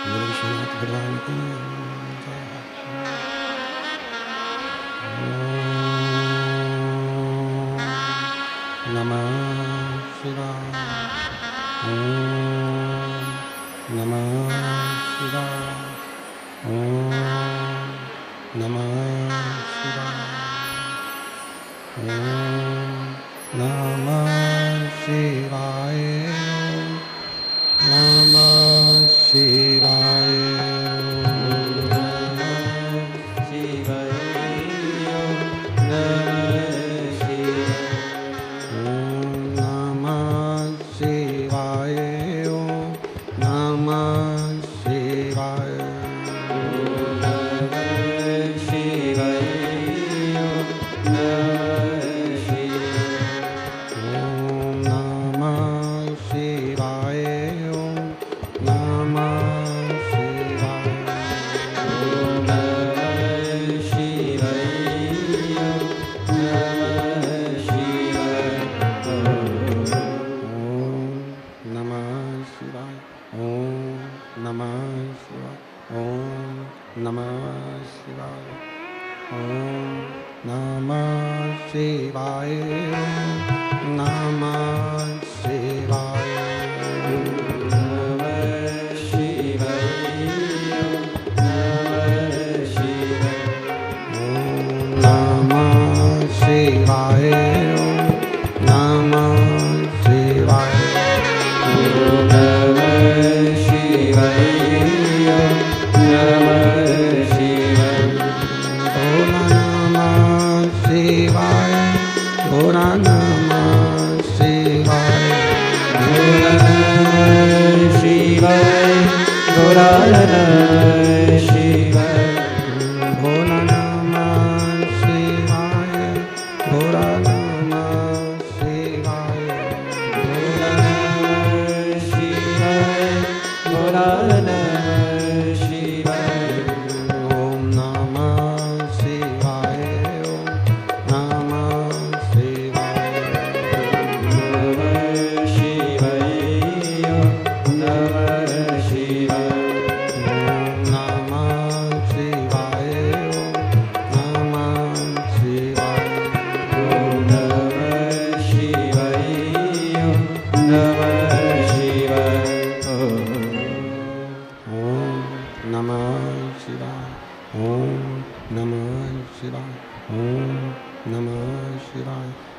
बोलो विश्वनाथ भगवान की जय। ओम नमः शिवाय। ओम नमः शिवाय। ओम नमः शिवाय। ओम नमः शिवाय। नमः शिवाय।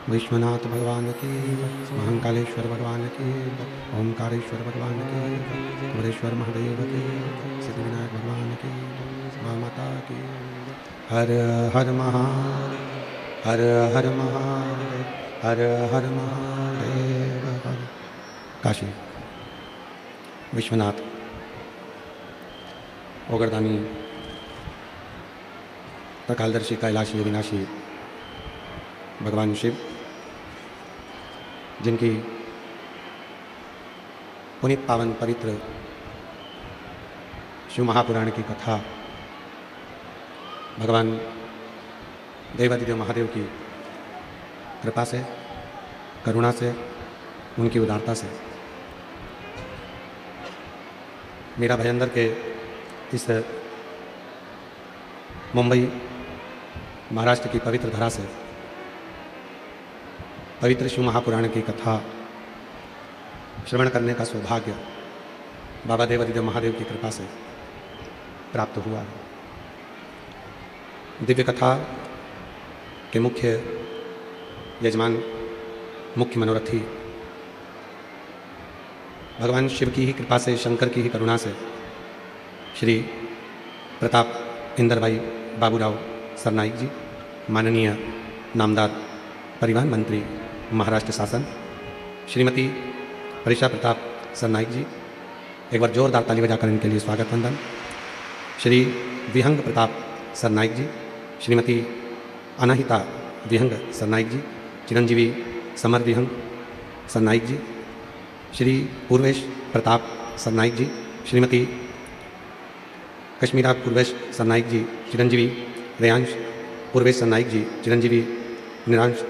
विश्वनाथ भगवान की, महाकालेश्वर भगवान की, ओमकारेश्वर भगवान की, कुबेरेश्वर महादेव की, सिद्धिविनायक भगवान की, माँ माता की। हर हर महादेव, हर हर महादेव, हर हर महादेव। हर काशी विश्वनाथ ओगरदानी त्रिकालदर्शी कैलाशी अविनाशी भगवान शिव, जिनकी पुनीत पावन पवित्र शिव महापुराण की कथा भगवान देवादिदेव महादेव की कृपा से, करुणा से, उनकी उदारता से मीरा भयंदर के इस मुंबई महाराष्ट्र की पवित्र धरा से पवित्र शिव महापुराण की कथा श्रवण करने का सौभाग्य बाबा देवादिदेव महादेव की कृपा से प्राप्त हुआ है। दिव्य कथा के मुख्य यजमान, मुख्य मनोरथी भगवान शिव की ही कृपा से, शंकर की ही करुणा से श्री प्रताप इंदर भाई बाबूराव सरनाईक जी, माननीय नामदार परिवहन मंत्री महाराष्ट्र शासन श्रीमती परिषा प्रताप सरनाईक जी, एक बार जोरदार ताली बजाकर इनके लिए स्वागत वंदन। श्री विहंग प्रताप सरनाईक जी, श्रीमती अनहिता विहंग सरनाईक जी, चिरंजीवी समर विहंग सरनाईक जी, श्री पूर्वेश प्रताप सरनाईक जी, श्रीमती कश्मीरा पूर्वेश सरनाईक जी, चिरंजीवी रेयांश पूर्वेश सरनाईक जी, चिरंजीवी निरांश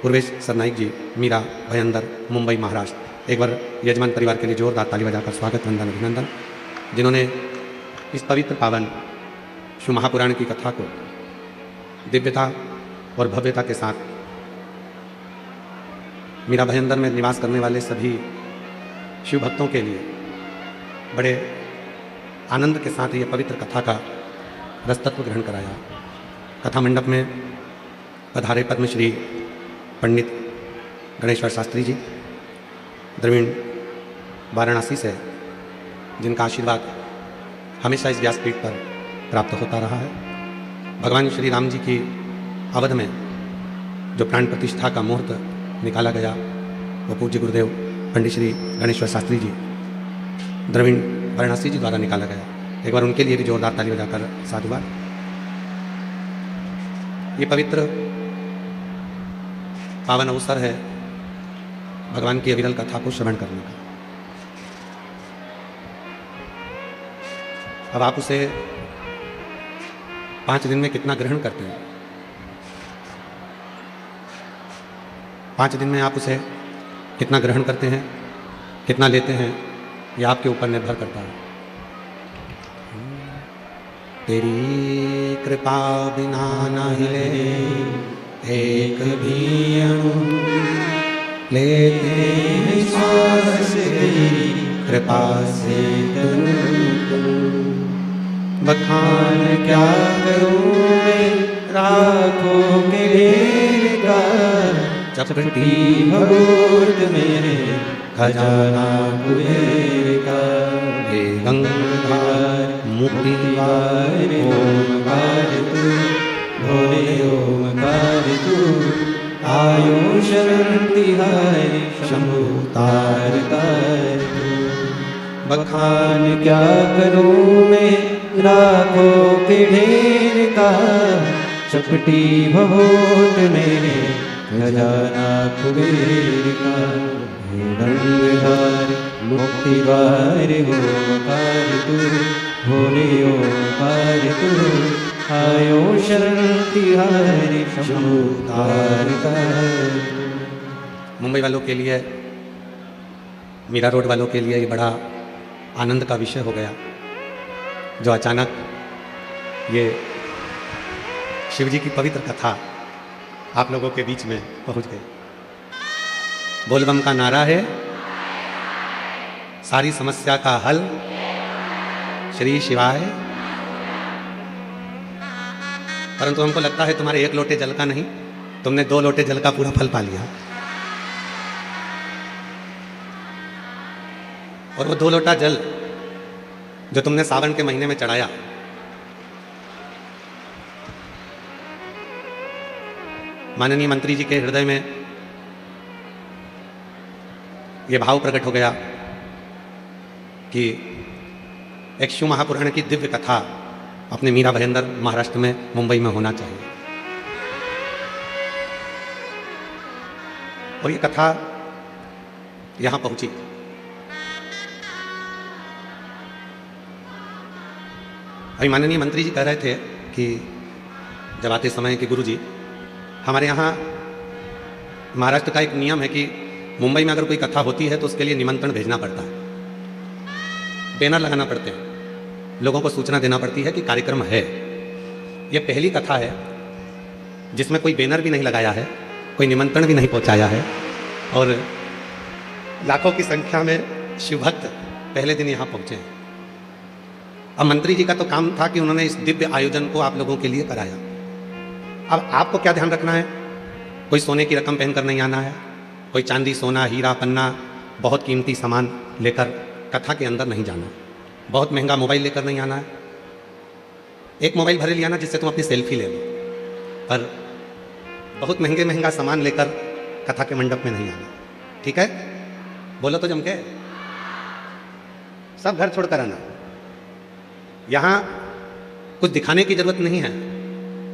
पूर्वेश सरनाईक जी, मीरा भयंदर, मुंबई महाराष्ट्र। एक बार यजमान परिवार के लिए जोरदार ताली बजाकर स्वागत वंदन अभिनंदन। जिन्होंने इस पवित्र पावन शिव महापुराण की कथा को दिव्यता और भव्यता के साथ मीरा भयंदर में निवास करने वाले सभी शिव भक्तों के लिए बड़े आनंद के साथ ये पवित्र कथा का रसतत्व ग्रहण कराया। कथा मंडप में पधारे पद्मश्री पंडित गणेश्वर शास्त्री जी द्रविड़ वाराणसी से, जिनका आशीर्वाद हमेशा इस व्यासपीठ पर प्राप्त होता रहा है। भगवान श्री राम जी की अवध में जो प्राण प्रतिष्ठा का मुहूर्त निकाला गया वो पूज्य गुरुदेव पंडित श्री गणेश्वर शास्त्री जी द्रविड़ वाराणसी जी द्वारा निकाला गया। एक बार उनके लिए भी जोरदार ताली बजाकर साधुवाद। ये पवित्र पावन अवसर है भगवान की अविरल कथा को श्रवण करने का। अब आप उसे 5 दिन में कितना ग्रहण करते हैं, 5 दिन में आप उसे कितना ग्रहण करते हैं, कितना लेते हैं, यह आपके ऊपर निर्भर करता है। तेरी कृपा बिना न हिले एक भी अणु, लेते हैं श्वास तेरी कृपा से बखान क्या करूं मैं राखों के ढेर का, चपटी भगोट मेरे खजाना कुबेर का। हे गंगाधर मुक्तिवार ओमकार तू, भोले ओमकार तू, आयो शरण तिहारी शंभु तार तार तू। बखान क्या करूं मैं राखों के ढेर का, चपटी भगोट मेरे खजाना कुबेर का। हे गंगाधर मुक्तिवार ओमकार तू, भोले ओमकार तू, आयो शरण तिहारी शंभु तार तार। मुंबई वालों के लिए, मीरा रोड वालों के लिए ये बड़ा आनंद का विषय हो गया जो अचानक ये शिव जी की पवित्र कथा आप लोगों के बीच में पहुंच गई। बोलबम का नारा है सारी समस्या का हल श्री शिवाय। परंतु हमको लगता है तुम्हारे 1 लोटे जल का नहीं, तुमने 2 लोटे जल का पूरा फल पा लिया। और वो 2 लोटा जल जो तुमने सावन के महीने में चढ़ाया, माननीय मंत्री जी के हृदय में ये भाव प्रकट हो गया कि एक शिव महापुराण की दिव्य कथा अपने मीरा भयंदर महाराष्ट्र में, मुंबई में होना चाहिए। और ये कथा यहां पहुंची। अभी माननीय मंत्री जी कह रहे थे कि जब आते समय कि गुरुजी हमारे यहाँ महाराष्ट्र का एक नियम है कि मुंबई में अगर कोई कथा होती है तो उसके लिए निमंत्रण भेजना पड़ता है, बैनर लगाना पड़ते हैं, लोगों को सूचना देना पड़ती है कि कार्यक्रम है। यह पहली कथा है जिसमें कोई बैनर भी नहीं लगाया है, कोई निमंत्रण भी नहीं पहुंचाया है, और लाखों की संख्या में शिवभक्त पहले दिन यहाँ पहुंचे हैं। अब मंत्री जी का तो काम था कि उन्होंने इस दिव्य आयोजन को आप लोगों के लिए कराया। अब आपको क्या ध्यान रखना है, कोई सोने की रकम पहनकर नहीं आना है, कोई चांदी सोना हीरा पन्ना बहुत कीमती सामान लेकर कथा के अंदर नहीं जाना, बहुत महंगा मोबाइल लेकर नहीं आना है। एक मोबाइल भरे लिया ना जिससे तुम अपनी सेल्फी ले लो, पर बहुत महंगा सामान लेकर कथा के मंडप में नहीं आना। ठीक है, बोलो तो जम के, सब घर छोड़कर आना। यहाँ कुछ दिखाने की जरूरत नहीं है।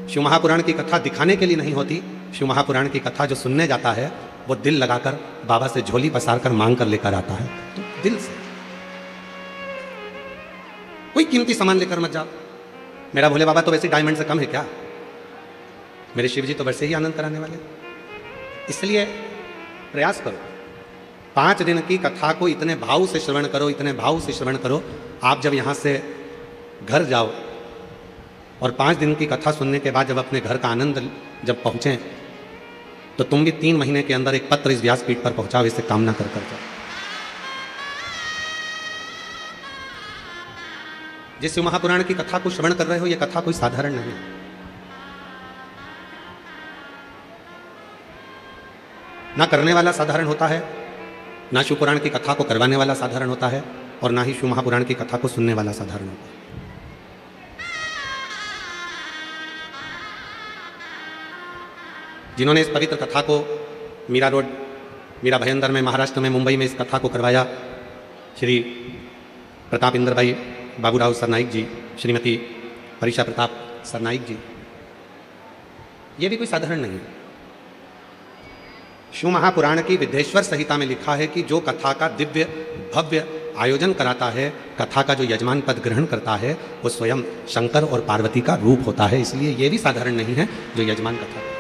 शिव महापुराण की कथा दिखाने के लिए नहीं होती। शिव महापुराण की कथा जो सुनने जाता है वो दिल लगाकर बाबा से झोली पसार कर मांग कर लेकर आता है, तो दिल से। कोई कीमती सामान लेकर मत जाओ। मेरा भोले बाबा तो वैसे डायमंड से कम है क्या? मेरे शिव जी तो वैसे ही आनंद कराने वाले। इसलिए प्रयास करो, 5 दिन की कथा को इतने भाव से श्रवण करो, इतने भाव से श्रवण करो। आप जब यहाँ से घर जाओ और 5 दिन की कथा सुनने के बाद जब अपने घर का आनंद जब पहुंचे तो तुम भी 3 महीने के अंदर एक पत्र इस व्यासपीठ पर पहुंचाओ, इससे कामना कर जाओ। जिस शिव महापुराण की कथा को श्रवण कर रहे हो, यह कथा कोई साधारण नहीं है। ना करने वाला साधारण होता है, ना शिव पुराण की कथा को करवाने वाला साधारण होता है, और ना ही शिव महापुराण की कथा को सुनने वाला साधारण होता है। जिन्होंने इस पवित्र कथा को मीरा रोड, मीरा भयंदर में, महाराष्ट्र में, मुंबई में इस कथा को करवाया, श्री प्रताप इंद्र भाई बाबूराव सरनाईक जी, श्रीमती परीक्षा प्रताप सरनाईक जी, ये भी कोई साधारण नहीं है। शिव महापुराण की विद्येश्वर संहिता में लिखा है कि जो कथा का दिव्य भव्य आयोजन कराता है, कथा का जो यजमान पद ग्रहण करता है, वो स्वयं शंकर और पार्वती का रूप होता है। इसलिए ये भी साधारण नहीं है जो यजमान कथा है।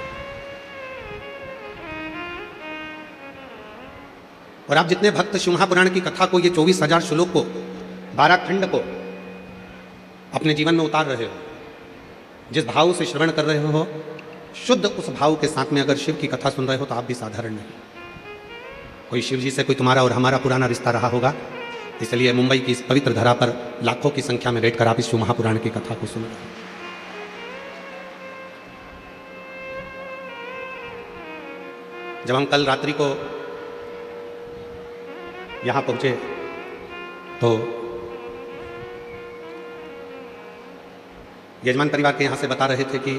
और आप जितने भक्त शिव महापुराण की कथा को, ये 24,000 श्लोक को, 12 खंड को अपने जीवन में उतार रहे हो, जिस भाव से श्रवण कर रहे हो, शुद्ध उस भाव के साथ में अगर शिव की कथा सुन रहे हो तो आप भी साधारण नहीं। कोई शिव जी से कोई तुम्हारा और हमारा पुराना रिश्ता रहा होगा, इसलिए मुंबई की इस पवित्र धरा पर लाखों की संख्या में बैठकर आप इस शिव महापुराण की कथा को सुन रहे हो। जब हम कल रात्रि को यहां पहुंचे तो यजमान परिवार के यहां से बता रहे थे कि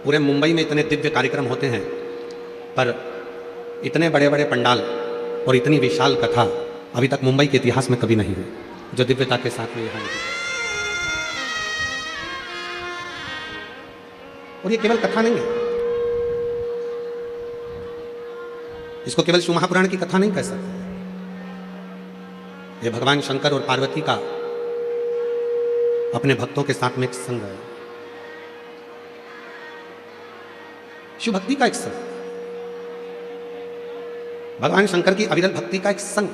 पूरे मुंबई में इतने दिव्य कार्यक्रम होते हैं, पर इतने बड़े बड़े पंडाल और इतनी विशाल कथा अभी तक मुंबई के इतिहास में कभी नहीं हुई, जो दिव्यता के साथ में यहां हुई। और ये केवल कथा नहीं है, इसको केवल शिव महापुराण की कथा नहीं कह सकते। ये भगवान शंकर और पार्वती का अपने भक्तों के साथ में एक संग है, शिव भक्ति का एक संग, भगवान शंकर की अविरल भक्ति का एक संग,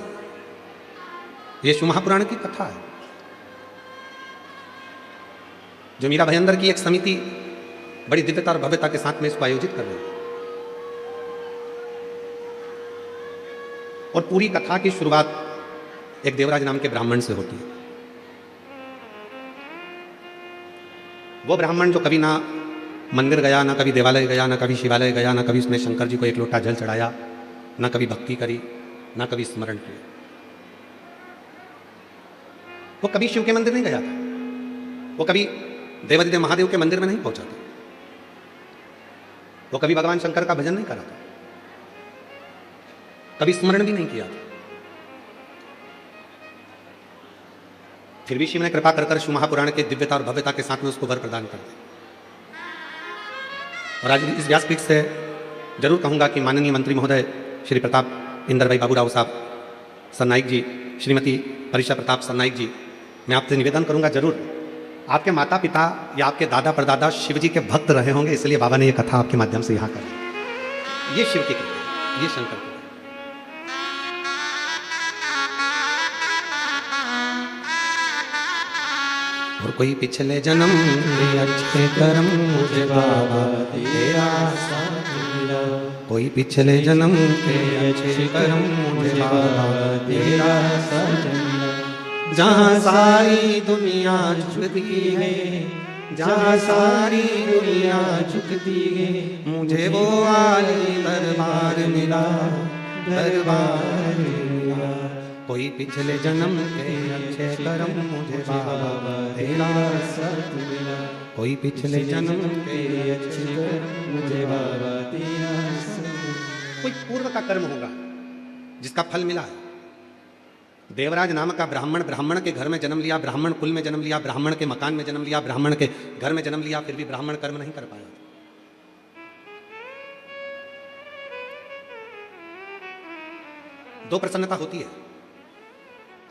ये शिव महापुराण की कथा है। जो मीरा भयंदर की एक समिति बड़ी दिव्यता और भव्यता के साथ में इसको आयोजित कर रही है। और पूरी कथा की शुरुआत एक देवराज नाम के ब्राह्मण से होती है। वो ब्राह्मण जो कभी ना मंदिर गया, ना कभी देवालय गया, ना कभी शिवालय गया, ना कभी उसने शंकर जी को एक लोटा जल चढ़ाया, ना कभी भक्ति करी, ना कभी स्मरण किया, वो कभी शिव के मंदिर नहीं गया था, वो कभी देवादिदेव महादेव के मंदिर में नहीं पहुंचा था, वो कभी भगवान शंकर का भजन नहीं करा था, कभी स्मरण भी नहीं किया था। फिर भी शिव ने कृपा कर शिव महापुराण के दिव्यता और भव्यता के साथ में उसको वर प्रदान कर दिया। और आज इस व्यासपीठ से जरूर कहूंगा कि माननीय मंत्री महोदय श्री प्रताप इंद्र भाई बाबूराव साहब सरनाईक जी, श्रीमती परीक्षा प्रताप सरनाईक जी, मैं आपसे निवेदन करूंगा, जरूर आपके माता पिता या आपके दादा परदादा शिव जी के भक्त रहे होंगे, इसलिए बाबा ने यह कथा आपके माध्यम से यहाँ कर। ये शिव की कृपा, ये शंकर की। और कोई पिछले जन्म के अच्छे कर्म मुझे बाबा तेरा साथ मिला, कोई पिछले जन्म के अच्छे कर्म मुझे बाबा तेरा साथ मिला। जहाँ सारी दुनिया झुकती है, जहाँ सारी दुनिया झुकती है, मुझे वो आली दरबार मिला, दरबार मिला। कोई पिछले जन्म के अच्छे कर्म मुझे बाबा तेरा साथ मिला, कोई पिछले जन्म के अच्छे कर्म मुझे बाबा तेरा साथ मिला। कोई पूर्व का कर्म होगा जिसका फल मिला है। देवराज नाम का ब्राह्मण, ब्राह्मण के घर में जन्म लिया, ब्राह्मण कुल में जन्म लिया, ब्राह्मण के मकान में जन्म लिया, ब्राह्मण के घर में जन्म लिया, फिर भी ब्राह्मण कर्म नहीं कर पाया। दो प्रसन्नता होती है,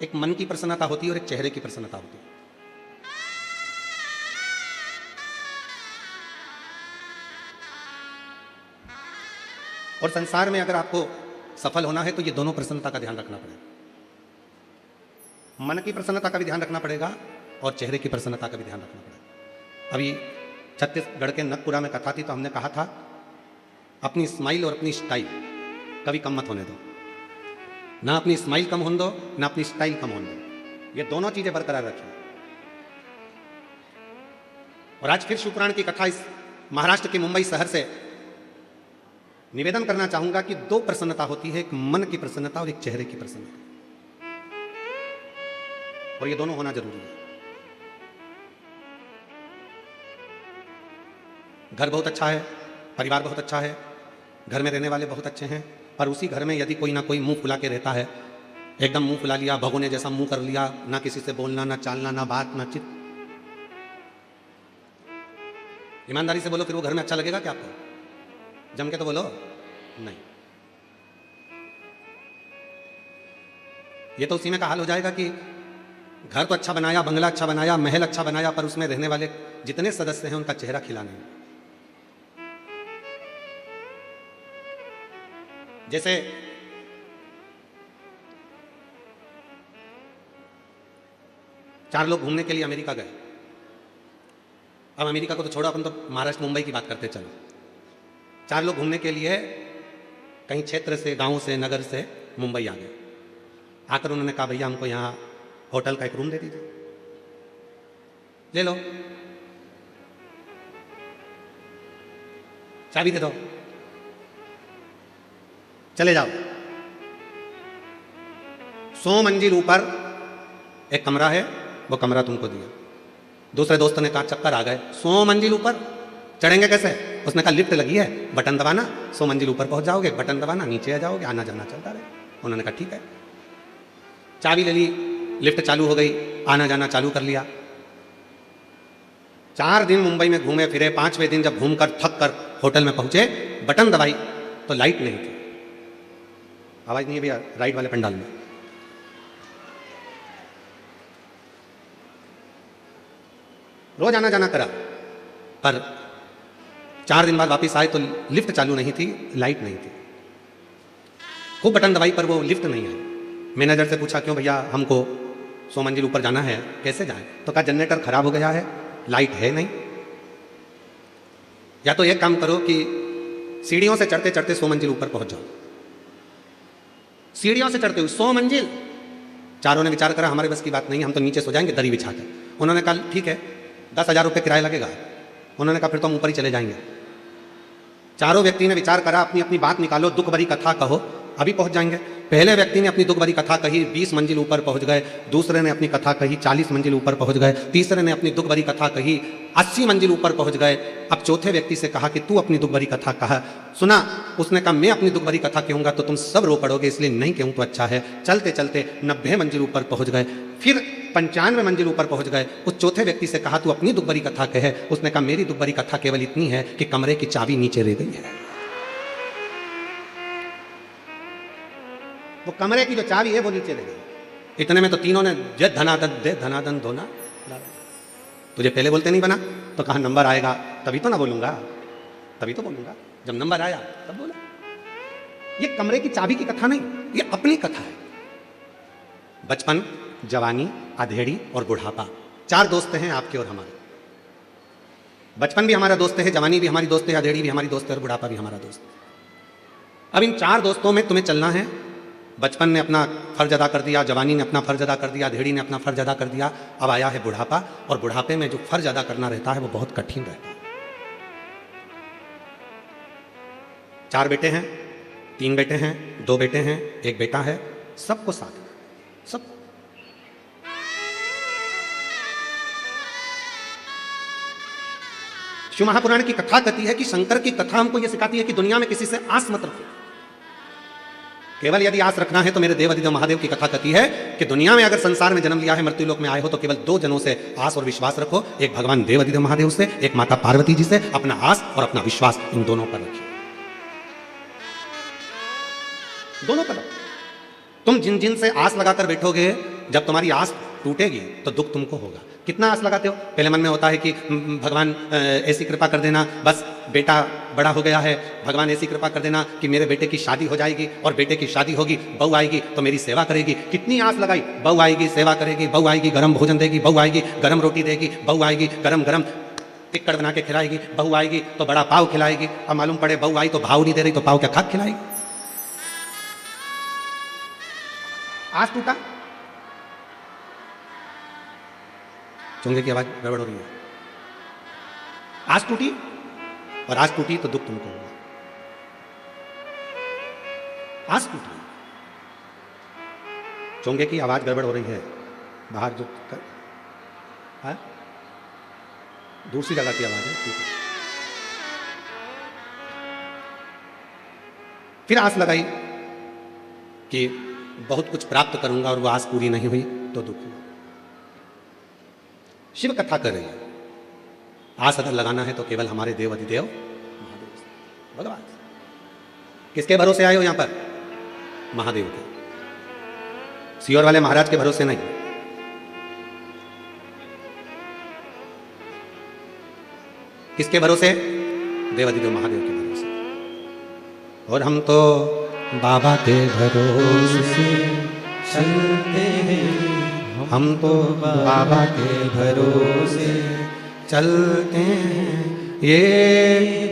एक मन की प्रसन्नता होती है और एक चेहरे की प्रसन्नता होती है। और संसार में अगर आपको सफल होना है तो ये दोनों प्रसन्नता का ध्यान रखना पड़ेगा। मन की प्रसन्नता का भी ध्यान रखना पड़ेगा और चेहरे की प्रसन्नता का भी ध्यान रखना पड़ेगा। अभी छत्तीसगढ़ के नगपुरा में कथा थी, तो हमने कहा था अपनी स्माइल और अपनी स्टाइल कभी कम मत होने दो। ना अपनी स्माइल कम होने दो, ना अपनी स्टाइल कम होने दो, ये दोनों चीजें बरकरार रखिए। और आज फिर शिवपुराण की कथा इस महाराष्ट्र के मुंबई शहर से निवेदन करना चाहूंगा कि दो प्रसन्नता होती है, एक मन की प्रसन्नता और एक चेहरे की प्रसन्नता, और ये दोनों होना जरूरी है। घर बहुत अच्छा है, परिवार बहुत अच्छा है, घर में रहने वाले बहुत अच्छे हैं, पर उसी घर में यदि कोई ना कोई मुंह फुला के रहता है, एकदम मुंह फुला लिया, भगोने जैसा मुंह कर लिया, ना किसी से बोलना, ना चालना, ना बात, ना चित, ईमानदारी से बोलो, फिर वो घर में अच्छा लगेगा क्या आपको? जम के तो बोलो नहीं। ये तो उसी में का हाल हो जाएगा कि घर तो अच्छा बनाया, बंगला अच्छा बनाया, महल अच्छा बनाया, पर उसमें रहने वाले जितने सदस्य हैं उनका चेहरा खिला नहीं। जैसे चार लोग घूमने के लिए अमेरिका गए। अब अमेरिका को तो छोड़ो, अपन तो महाराष्ट्र मुंबई की बात करते चलो। चार लोग घूमने के लिए कहीं क्षेत्र से, गांव से, नगर से मुंबई आ गए। आकर उन्होंने कहा भैया हमको यहाँ होटल का एक रूम दे दीजिए। ले लो, चाबी दे दो, चले जाओ। 100 मंजिल ऊपर एक कमरा है, वो कमरा तुमको दिया। दूसरे दोस्त ने कहा चक्कर आ गए, 100 मंजिल ऊपर चढ़ेंगे कैसे? उसने कहा लिफ्ट लगी है, बटन दबाना, 100 मंजिल ऊपर पहुंच जाओगे, बटन दबाना, नीचे आ जाओगे, आना जाना चलता रहे। उन्होंने कहा ठीक है। चाबी ले ली, लिफ्ट चालू हो गई, आना जाना चालू कर लिया। 4 दिन मुंबई में घूमे फिरे। 5वें दिन जब घूमकर थक कर होटल में पहुंचे, बटन दबाई तो लाइट नहीं थी। आवाज नहीं है भैया राइट वाले पंडाल में। रोज आना जाना करा, पर 4 दिन बाद वापिस आए तो लिफ्ट चालू नहीं थी, लाइट नहीं थी। खूब बटन दबाई पर वो लिफ्ट नहीं आई। मैनेजर से पूछा क्यों भैया, हमको 100 मंजिल ऊपर जाना है, कैसे जाए? तो कहा जनरेटर खराब हो गया है, लाइट है नहीं। या तो एक काम करो कि सीढ़ियों से चढ़ते चढ़ते 100 मंजिल ऊपर पहुंच जाओ। सीढ़ियों से चढ़ते हुए 100 मंजिल। चारों ने विचार करा हमारे बस की बात नहीं, हम तो नीचे सो जाएंगे दरी बिछा कर। उन्होंने कहा ठीक है, 10,000 रुपये किराया लगेगा। उन्होंने कहा फिर तो हम ऊपर ही चले जाएंगे। चारों व्यक्ति ने विचार करा, अपनी अपनी बात निकालो, दुख भरी कथा कहो, अभी पहुंच जाएंगे। पहले व्यक्ति ने अपनी दुख भरी कथा कही, 20 मंजिल ऊपर पहुंच गए। दूसरे ने अपनी कथा कही, 40 मंजिल ऊपर पहुंच गए। तीसरे ने अपनी दुख भरी कथा कही, 80 मंजिल ऊपर पहुंच गए। अब चौथे व्यक्ति से कहा कि तू अपनी दुख भरी कथा कहा। सुना, उसने कहा मैं अपनी दुख भरी कथा कहूंगा तो तुम सब रो पड़ोगे, इसलिए नहीं कहूं तो अच्छा है। चलते चलते 90 मंजिल ऊपर पहुंच गए, फिर 95 मंजिल ऊपर पहुंच गए। उस चौथे व्यक्ति से कहा तू अपनी दुख भरी कथा कहे। उसने कहा मेरी दुख भरी कथा केवल इतनी है कि कमरे की चाबी नीचे रह गई है। वो कमरे की जो चाबी है वो नीचे रह गई। इतने में तो तीनों ने जय धनादन दे धनादन धोना। तुझे पहले बोलते नहीं बना? तो कहा नंबर आएगा तभी तो ना बोलूंगा, तभी तो बोलूंगा। जब नंबर आया तब बोला। ये कमरे की चाबी की कथा नहीं, ये अपनी कथा है। बचपन, जवानी, अधेड़ी और बुढ़ापा, 4 दोस्त हैं आपके और हमारे। बचपन भी हमारा दोस्त है, जवानी भी हमारी दोस्त है, अधेड़ी भी हमारी दोस्त है और बुढ़ापा भी हमारा दोस्त है। अब इन 4 दोस्तों में तुम्हें चलना है। बचपन ने अपना फर्ज अदा कर दिया, जवानी ने अपना फर्ज अदा कर दिया, अधेड़ी ने अपना फर्ज अदा कर दिया। अब आया है बुढ़ापा, और बुढ़ापे में जो फर्ज अदा करना रहता है वो बहुत कठिन रहता है। 4 बेटे हैं, 3 बेटे हैं, 2 बेटे हैं, 1 बेटा है, सबको साथ, सब। शिव महापुराण की कथा कहती है कि शंकर की कथा हमको यह सिखाती है कि दुनिया में किसी से आस मत रखो। केवल यदि आस रखना है तो मेरे देव अधिदेव महादेव की कथा कहती है कि दुनिया में अगर संसार में जन्म लिया है, मृत्यु लोक में आए हो, तो केवल 2 जनों से आस और विश्वास रखो। एक भगवान देव अधिदेव महादेव से, एक माता पार्वती जी से। अपना आस और अपना विश्वास इन दोनों पर रखिए, दोनों पर रखो। तुम जिन जिन से आस लगाकर बैठोगे, जब तुम्हारी आस टूटेगी तो दुख तुमको होगा। कितना आस लगाते हो? पहले मन में होता है कि भगवान ऐसी कृपा कर देना, बस बेटा बड़ा हो गया है, भगवान ऐसी कृपा कर देना कि मेरे बेटे की शादी हो जाएगी और बेटे की शादी होगी, बहू आएगी तो मेरी सेवा करेगी। कितनी आस लगाई, बहू आएगी सेवा करेगी, बहू आएगी गरम भोजन देगी, बहू आएगी गरम रोटी देगी, बहू आएगी गरम गरम टिक्कड़ बना के खिलाएगी, बहू आएगी तो बड़ा पाव खिलाएगी। अब मालूम पड़े बहू आई तो भाव नहीं दे रही तो पाव क्या खा खिलाएगी? आस टूटा, चोंगे की आवाज गड़बड़ हो रही है। आस टूटी, और आस टूटी तो दुख तुमको हुआ। आस टूटी, चोंगे की आवाज गड़बड़ हो रही है, बाहर जो कर दूसरी जगह की आवाज है, ठीक है। फिर आस लगाई कि बहुत कुछ प्राप्त करूंगा और वो आस पूरी नहीं हुई तो दुख हुआ। शिव कथा कर रही है, आस अगर लगाना है तो केवल हमारे देव अधिदेव महादेव भगवान। किसके भरोसे आए हो यहां पर? महादेव के, सियोर वाले महाराज के भरोसे नहीं। किसके भरोसे? देव अधिदेव महादेव के भरोसे। और हम तो बाबा के भरोसे चलते हैं, हम तो बाबा के भरोसे चलते हैं, ये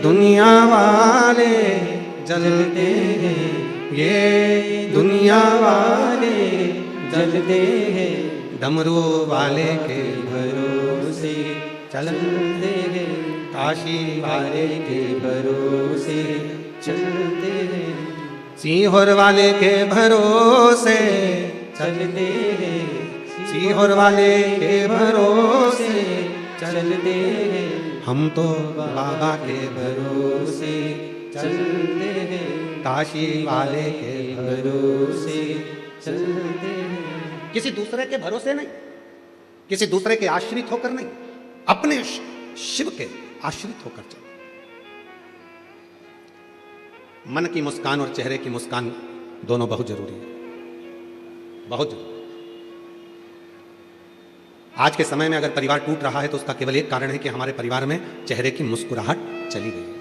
दुनिया वाले जलते हैं, ये दुनिया वाले जलते हैं, डमरू वाले के भरोसे चलते हैं, काशी वाले के भरोसे चलते हैं, सीहोर वाले के भरोसे चलते हैं, सीहोर वाले के भरोसे चलते हैं, हम तो बाबा के भरोसे चलते हैं, काशी वाले के भरोसे चलते हैं। किसी दूसरे के भरोसे नहीं, किसी दूसरे के आश्रित होकर नहीं, अपने शिव के आश्रित होकर चलो। मन की मुस्कान और चेहरे की मुस्कान दोनों बहुत जरूरी है, बहुत जरूरी। आज के समय में अगर परिवार टूट रहा है तो उसका केवल एक कारण है कि हमारे परिवार में चेहरे की मुस्कुराहट चली गई है।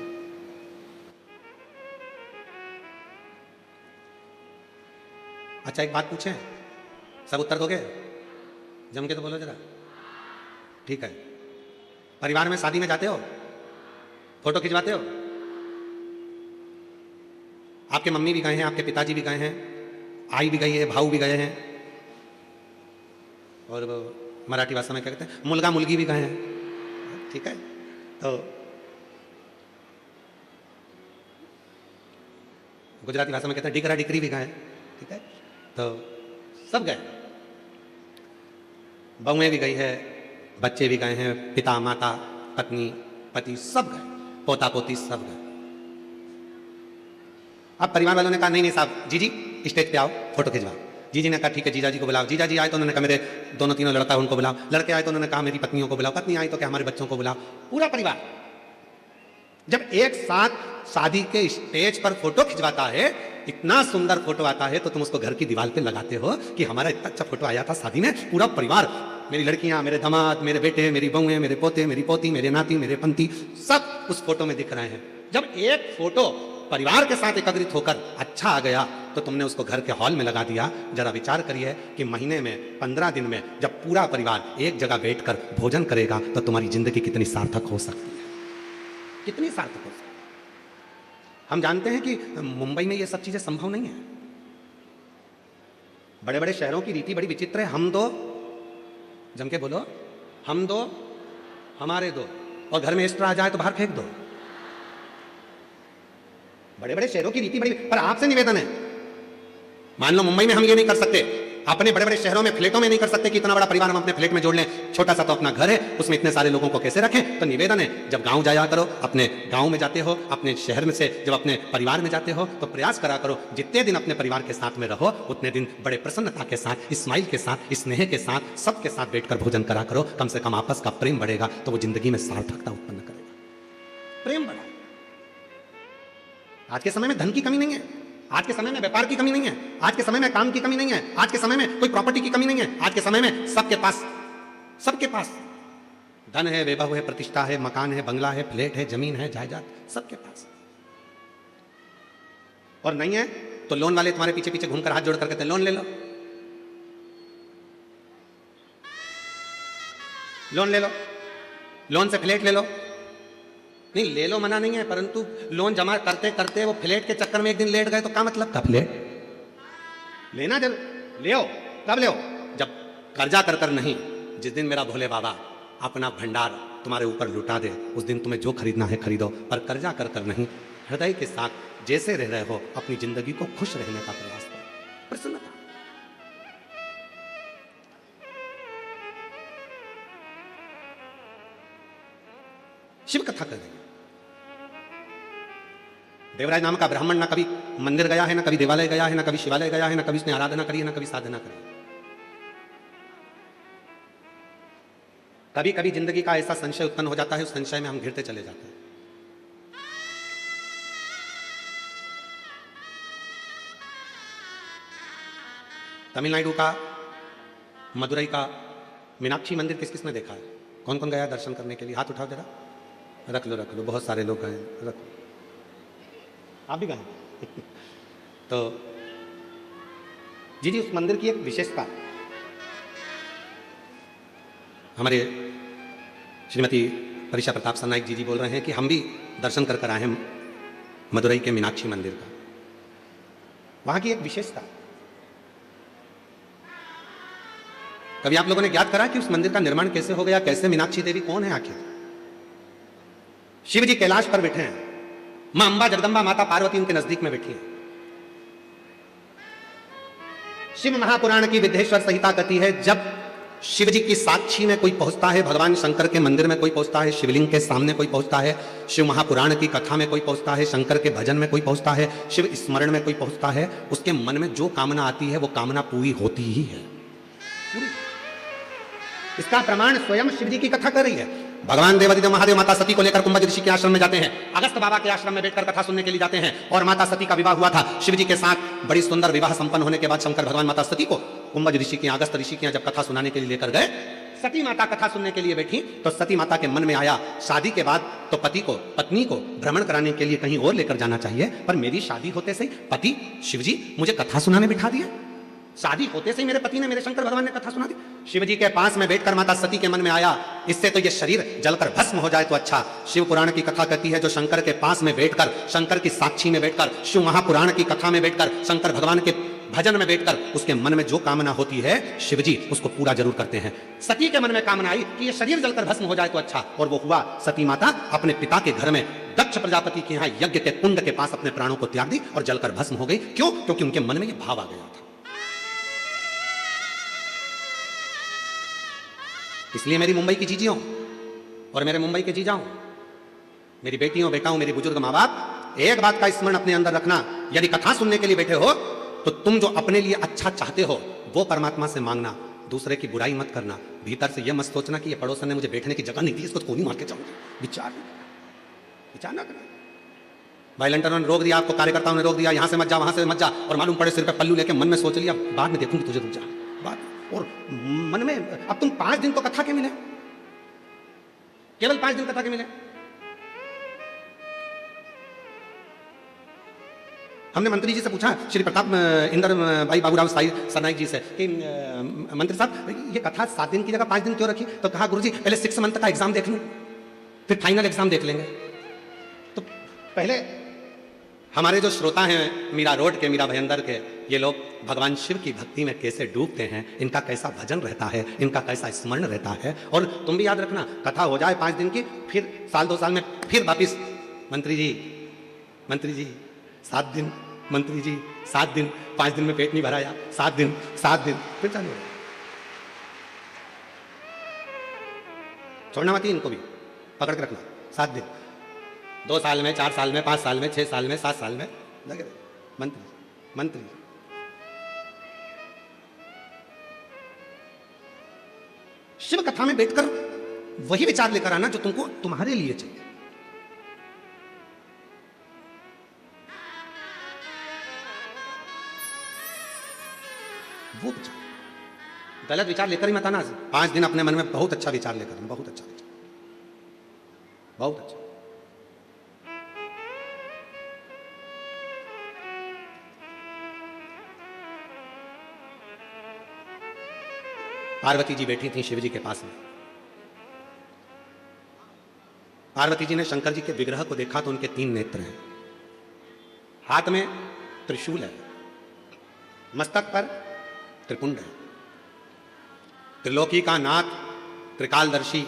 अच्छा एक बात पूछें, सब उत्तर दोगे? जम के तो बोलो जरा। ठीक है, परिवार में शादी में जाते हो, फोटो खिंचवाते हो? आपके मम्मी भी गए हैं, आपके पिताजी भी गए हैं, आई भी गई है, भाऊ भी गए हैं, और मराठी भाषा में क्या कहते हैं, मुलगा मुलगी भी गए हैं, ठीक है। तो गुजराती भाषा में कहते हैं डिकरा डिकरी भी गए, ठीक है। तो सब गए, बहुएं भी गई है, बच्चे भी गए हैं, पिता माता पत्नी पति सब गए, पोता पोती सब गए। अब परिवार वालों ने कहा नहीं नहीं साहब, जी स्टेज पे आओ, फोटो खिंचवाओ। जीजी ने कहा ठीक है, जीजा जी को बुलाओ। जीजा जी आए तो उन्होंने कहा मेरे दोनों तीनों लड़का उनको बुलाओ। लड़के आए तो उन्होंने कहा मेरी पत्नियों को बुलाओ। पत्नी आई तो क्या हमारे बच्चों को बुलाओ। पूरा परिवार जब एक साथ शादी के स्टेज पर फोटो खिंचवाता है, इतना सुंदर फोटो आता है, तो तुम उसको घर की दीवार पे लगाते हो कि हमारा इतना अच्छा फोटो आया था शादी में, पूरा परिवार, मेरी लड़कियां, मेरे दामाद, मेरे बेटे, मेरी बहुएं, मेरे पोते, मेरी पोती, मेरे नाती, मेरे पंती, सब उस फोटो में दिख रहे हैं। जब एक फोटो परिवार के साथ एकत्रित होकर अच्छा आ गया तो तुमने उसको घर के हॉल में लगा दिया। जरा विचार करिए कि महीने में 15 दिन में जब पूरा परिवार एक जगह बैठकर भोजन करेगा तो तुम्हारी जिंदगी कितनी सार्थक हो सकती है, कितनी सार्थक हो सकती है। हम जानते हैं कि मुंबई में ये सब चीजें संभव नहीं है। बड़े बड़े शहरों की रीति बड़ी विचित्र है। हम दो, जम के बोलो, हम दो हमारे दो, और घर में एक्स्ट्रा आ जाए तो बाहर फेंक दो। बड़े बड़े शहरों की रीति बड़ी, पर आपसे निवेदन है, मान लो मुंबई में हम ये नहीं कर सकते, अपने बड़े बड़े शहरों में फ्लैटों में नहीं कर सकते कि इतना बड़ा परिवार हम अपने फ्लैट में जोड़ लें। छोटा सा तो अपना घर है, उसमें इतने सारे लोगों को कैसे रखें। तो निवेदन है, जब गांव जाया करो, अपने गांव में जाते हो, अपने शहर में से जब अपने परिवार में जाते हो, तो प्रयास करा करो जितने दिन अपने परिवार के साथ में रहो उतने दिन बड़े प्रसन्नता के साथ, स्माइल के साथ, स्नेह के साथ, सबके साथ बैठकर भोजन करा करो। कम से कम आपस का प्रेम बढ़ेगा तो वो जिंदगी में सार्थकता उत्पन्न करेगा, प्रेम बढ़ा। आज के समय में धन की कमी नहीं है, आज के समय में व्यापार की कमी नहीं है, आज के समय में काम की कमी नहीं है, आज के समय में कोई प्रॉपर्टी की कमी नहीं है। आज के समय में सबके पास धन है, वैभव है, प्रतिष्ठा है, मकान है, बंगला है, फ्लैट है, जमीन है, जायदाद सबके पास। और नहीं है तो लोन वाले तुम्हारे पीछे पीछे घूमकर हाथ जोड़कर कहते हैं लोन ले लो, लोन ले लो, लोन से फ्लैट ले लो। नहीं, ले लो मना नहीं है, परंतु लोन जमा करते करते वो फ्लैट के चक्कर में एक दिन लेट गए तो क्या मतलब का फ्लैट लेना। जब ले आओ कब ले आओ, जब कर्जा कर कर नहीं। जिस दिन मेरा भोले बाबा अपना भंडार तुम्हारे ऊपर लुटा दे उस दिन तुम्हें जो खरीदना है खरीदो, पर कर्जा कर कर नहीं। हृदय के साथ जैसे रह रहे हो अपनी जिंदगी को खुश रहने का प्रयास करो, प्रसन्नता। शिव कथा कर रही है। देवराज नाम का ब्राह्मण ना कभी मंदिर गया है, ना कभी देवालय गया है, ना कभी शिवालय गया है, ना कभी उसने आराधना करी है, ना कभी साधना करी। कभी कभी जिंदगी का ऐसा संशय उत्पन्न हो जाता है, उस संशय में हम घिरते चले जाते हैं। तमिलनाडु का, मदुरई का मीनाक्षी मंदिर किस किसने देखा है? कौन कौन गया दर्शन करने के लिए? हाथ उठाओ जरा। रख लो रख लो, बहुत सारे लोग गए, रख लो। आप भी गए तो जी उस मंदिर की एक विशेषता, हमारे श्रीमती परिषा प्रताप सरनाइक जी बोल रहे हैं कि हम भी दर्शन कर आए हैं मदुरई के मीनाक्षी मंदिर का। वहां की एक विशेषता, कभी आप लोगों ने ज्ञात करा कि उस मंदिर का निर्माण कैसे हो गया? कैसे? मीनाक्षी देवी कौन है आखिर? शिव जी कैलाश पर बैठे हैं, मां अंबा जगदंबा माता पार्वती उनके नजदीक में बैठी है। शिव महापुराण की विद्येश्वर संहिता कहती है जब शिव जी की साक्षी में कोई पहुंचता है, भगवान शंकर के मंदिर में कोई पहुंचता है, शिवलिंग के सामने कोई पहुंचता है, शिव महापुराण की कथा में कोई पहुंचता है, शंकर के भजन में कोई पहुंचता है, शिव स्मरण में कोई पहुंचता है, उसके मन में जो कामना आती है वो कामना पूरी होती ही है। इसका प्रमाण स्वयं शिव जी की कथा कर रही है। भगवान देवादिदेव महादेव माता सती को लेकर कुंभज ऋषि के आश्रम में जाते हैं, अगस्त बाबा के आश्रम में बैठकर कथा सुनने के लिए जाते हैं। और माता सती का विवाह हुआ था शिव जी के साथ। बड़ी सुंदर विवाह संपन्न होने के बाद शंकर भगवान माता सती को कुंभज ऋषि के, अगस्त ऋषि के जब कथा सुनाने के लिए लेकर गए, सती माता कथा सुनने के लिए बैठी तो सती माता के मन में आया शादी के बाद तो पति को, पत्नी को भ्रमण कराने के लिए कहीं और लेकर जाना चाहिए, पर मेरी शादी होते से पति शिव जी मुझे कथा सुनाने बिठा दिया। शादी होते से ही मेरे पति ने, मेरे शंकर भगवान ने कथा सुना दी। शिव जी के पास में बैठकर माता सती के मन में आया इससे तो ये शरीर जलकर भस्म हो जाए तो अच्छा। शिव पुराण की कथा कहती है जो शंकर के पास में बैठकर, शंकर की साक्षी में बैठकर, शिव महापुराण की कथा में बैठकर, शंकर भगवान के भजन में बैठकर उसके मन में जो कामना होती है शिव जी उसको पूरा जरूर करते हैं। सती के मन में कामना आई कि ये शरीर जलकर भस्म हो जाए तो अच्छा, और वो हुआ। सती माता अपने पिता के घर में दक्ष प्रजापति के यहाँ यज्ञ के कुंड के पास अपने प्राणों को त्याग दी और जलकर भस्म हो गई। क्यों? क्योंकि उनके मन में ये भाव आ गया था। इसलिए मेरी मुंबई की जीजियों और मेरे मुंबई के जीजाओं, मेरी बेटियों बेटाओं, मेरी बुजुर्ग माँ बाप, एक बात का स्मरण अपने अंदर रखना, यदि कथा सुनने के लिए बैठे हो तो तुम जो अपने लिए अच्छा चाहते हो वो परमात्मा से मांगना, दूसरे की बुराई मत करना। भीतर से यह मत सोचना कि ये पड़ोसन ने मुझे बैठने की जगह नहीं दी, इसको तो कोनी मार के जाऊंगा। विचार ना करना। वायलेंटरों ने रोक दिया, आपको कार्यकर्ताओं ने रोक दिया, यहां से मत जा, वहां से मत जा, और मालूम पड़े सिर पे पल्लू लेके मन में सोच लिया बाद में देखूंगी तुझे, रुक जा बात, और मन में अब तुम 5 दिन तो कथा के मिले, केवल 5 दिन कथा के मिले। हमने मंत्री जी से पूछा, श्री प्रताप इंदर भाई बाबूराव सरनाइक जी से, कि मंत्री साहब ये कथा 7 दिन की जगह 5 दिन क्यों रखी? तो कहा गुरुजी पहले 6 मंथ का एग्जाम देख लूं, फिर फाइनल एग्जाम देख लेंगे। तो पहले हमारे जो श्रोता हैं मीरा रोड के, मीरा भयंदर के, ये लोग भगवान शिव की भक्ति में कैसे डूबते हैं, इनका कैसा भजन रहता है, इनका कैसा स्मरण रहता है। और तुम भी याद रखना, कथा हो जाए 5 दिन की, फिर साल 2 साल में फिर वापिस मंत्री जी 7 दिन, मंत्री जी 7 दिन, 5 दिन में पेट नहीं भराया, 7 दिन फिर चालू हो। छोड़ना मत ही इनको भी, पकड़ के रखना। 7 दिन, 2 साल में, 4 साल में, 5 साल में, 6 साल में, 7 साल में लगे रहे। मंत्री शिव कथा में बैठकर वही विचार लेकर आना जो तुमको तुम्हारे लिए चाहिए। वो विचार, गलत विचार लेकर ही मत आना। 5 दिन अपने मन में बहुत अच्छा विचार लेकर, बहुत अच्छा विचार। बहुत अच्छा। पार्वती जी बैठी थी शिव जी के पास में। पार्वती जी ने शंकर जी के विग्रह को देखा तो उनके 3 नेत्र हैं, हाथ में त्रिशूल है, मस्तक पर त्रिपुंड है। त्रिलोकी का नाथ, त्रिकालदर्शी,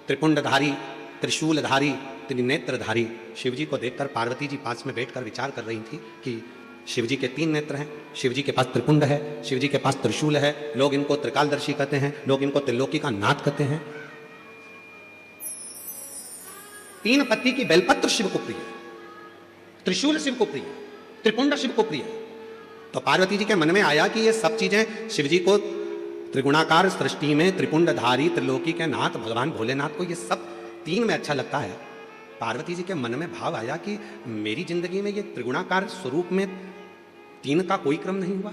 त्रिपुंडधारी, त्रिशूलधारी, त्रिनेत्रधारी शिव जी को देखकर पार्वती जी पास में बैठकर विचार कर रही थी कि शिव जी के 3 नेत्र हैं, शिव जी के पास त्रिपुंड है, शिव जी के पास त्रिशूल है, लोग इनको त्रिकालदर्शी कहते हैं, लोग इनको त्रिलोकी का नाथ कहते हैं। 3 पत्ती की बेलपत्र शिव को प्रिय है, त्रिशूल शिव को प्रिय है, त्रिपुंड शिव को प्रिय है। तो पार्वती जी के मन में आया कि ये सब चीजें शिव जी को त्रिगुणाकार सृष्टि में त्रिपुंडधारी, त्रिलोकी के नाथ भगवान भोलेनाथ को ये सब 3 में अच्छा लगता है। पार्वती जी के मन में भाव आया कि मेरी जिंदगी में ये त्रिगुणाकार स्वरूप में 3 का कोई क्रम नहीं हुआ,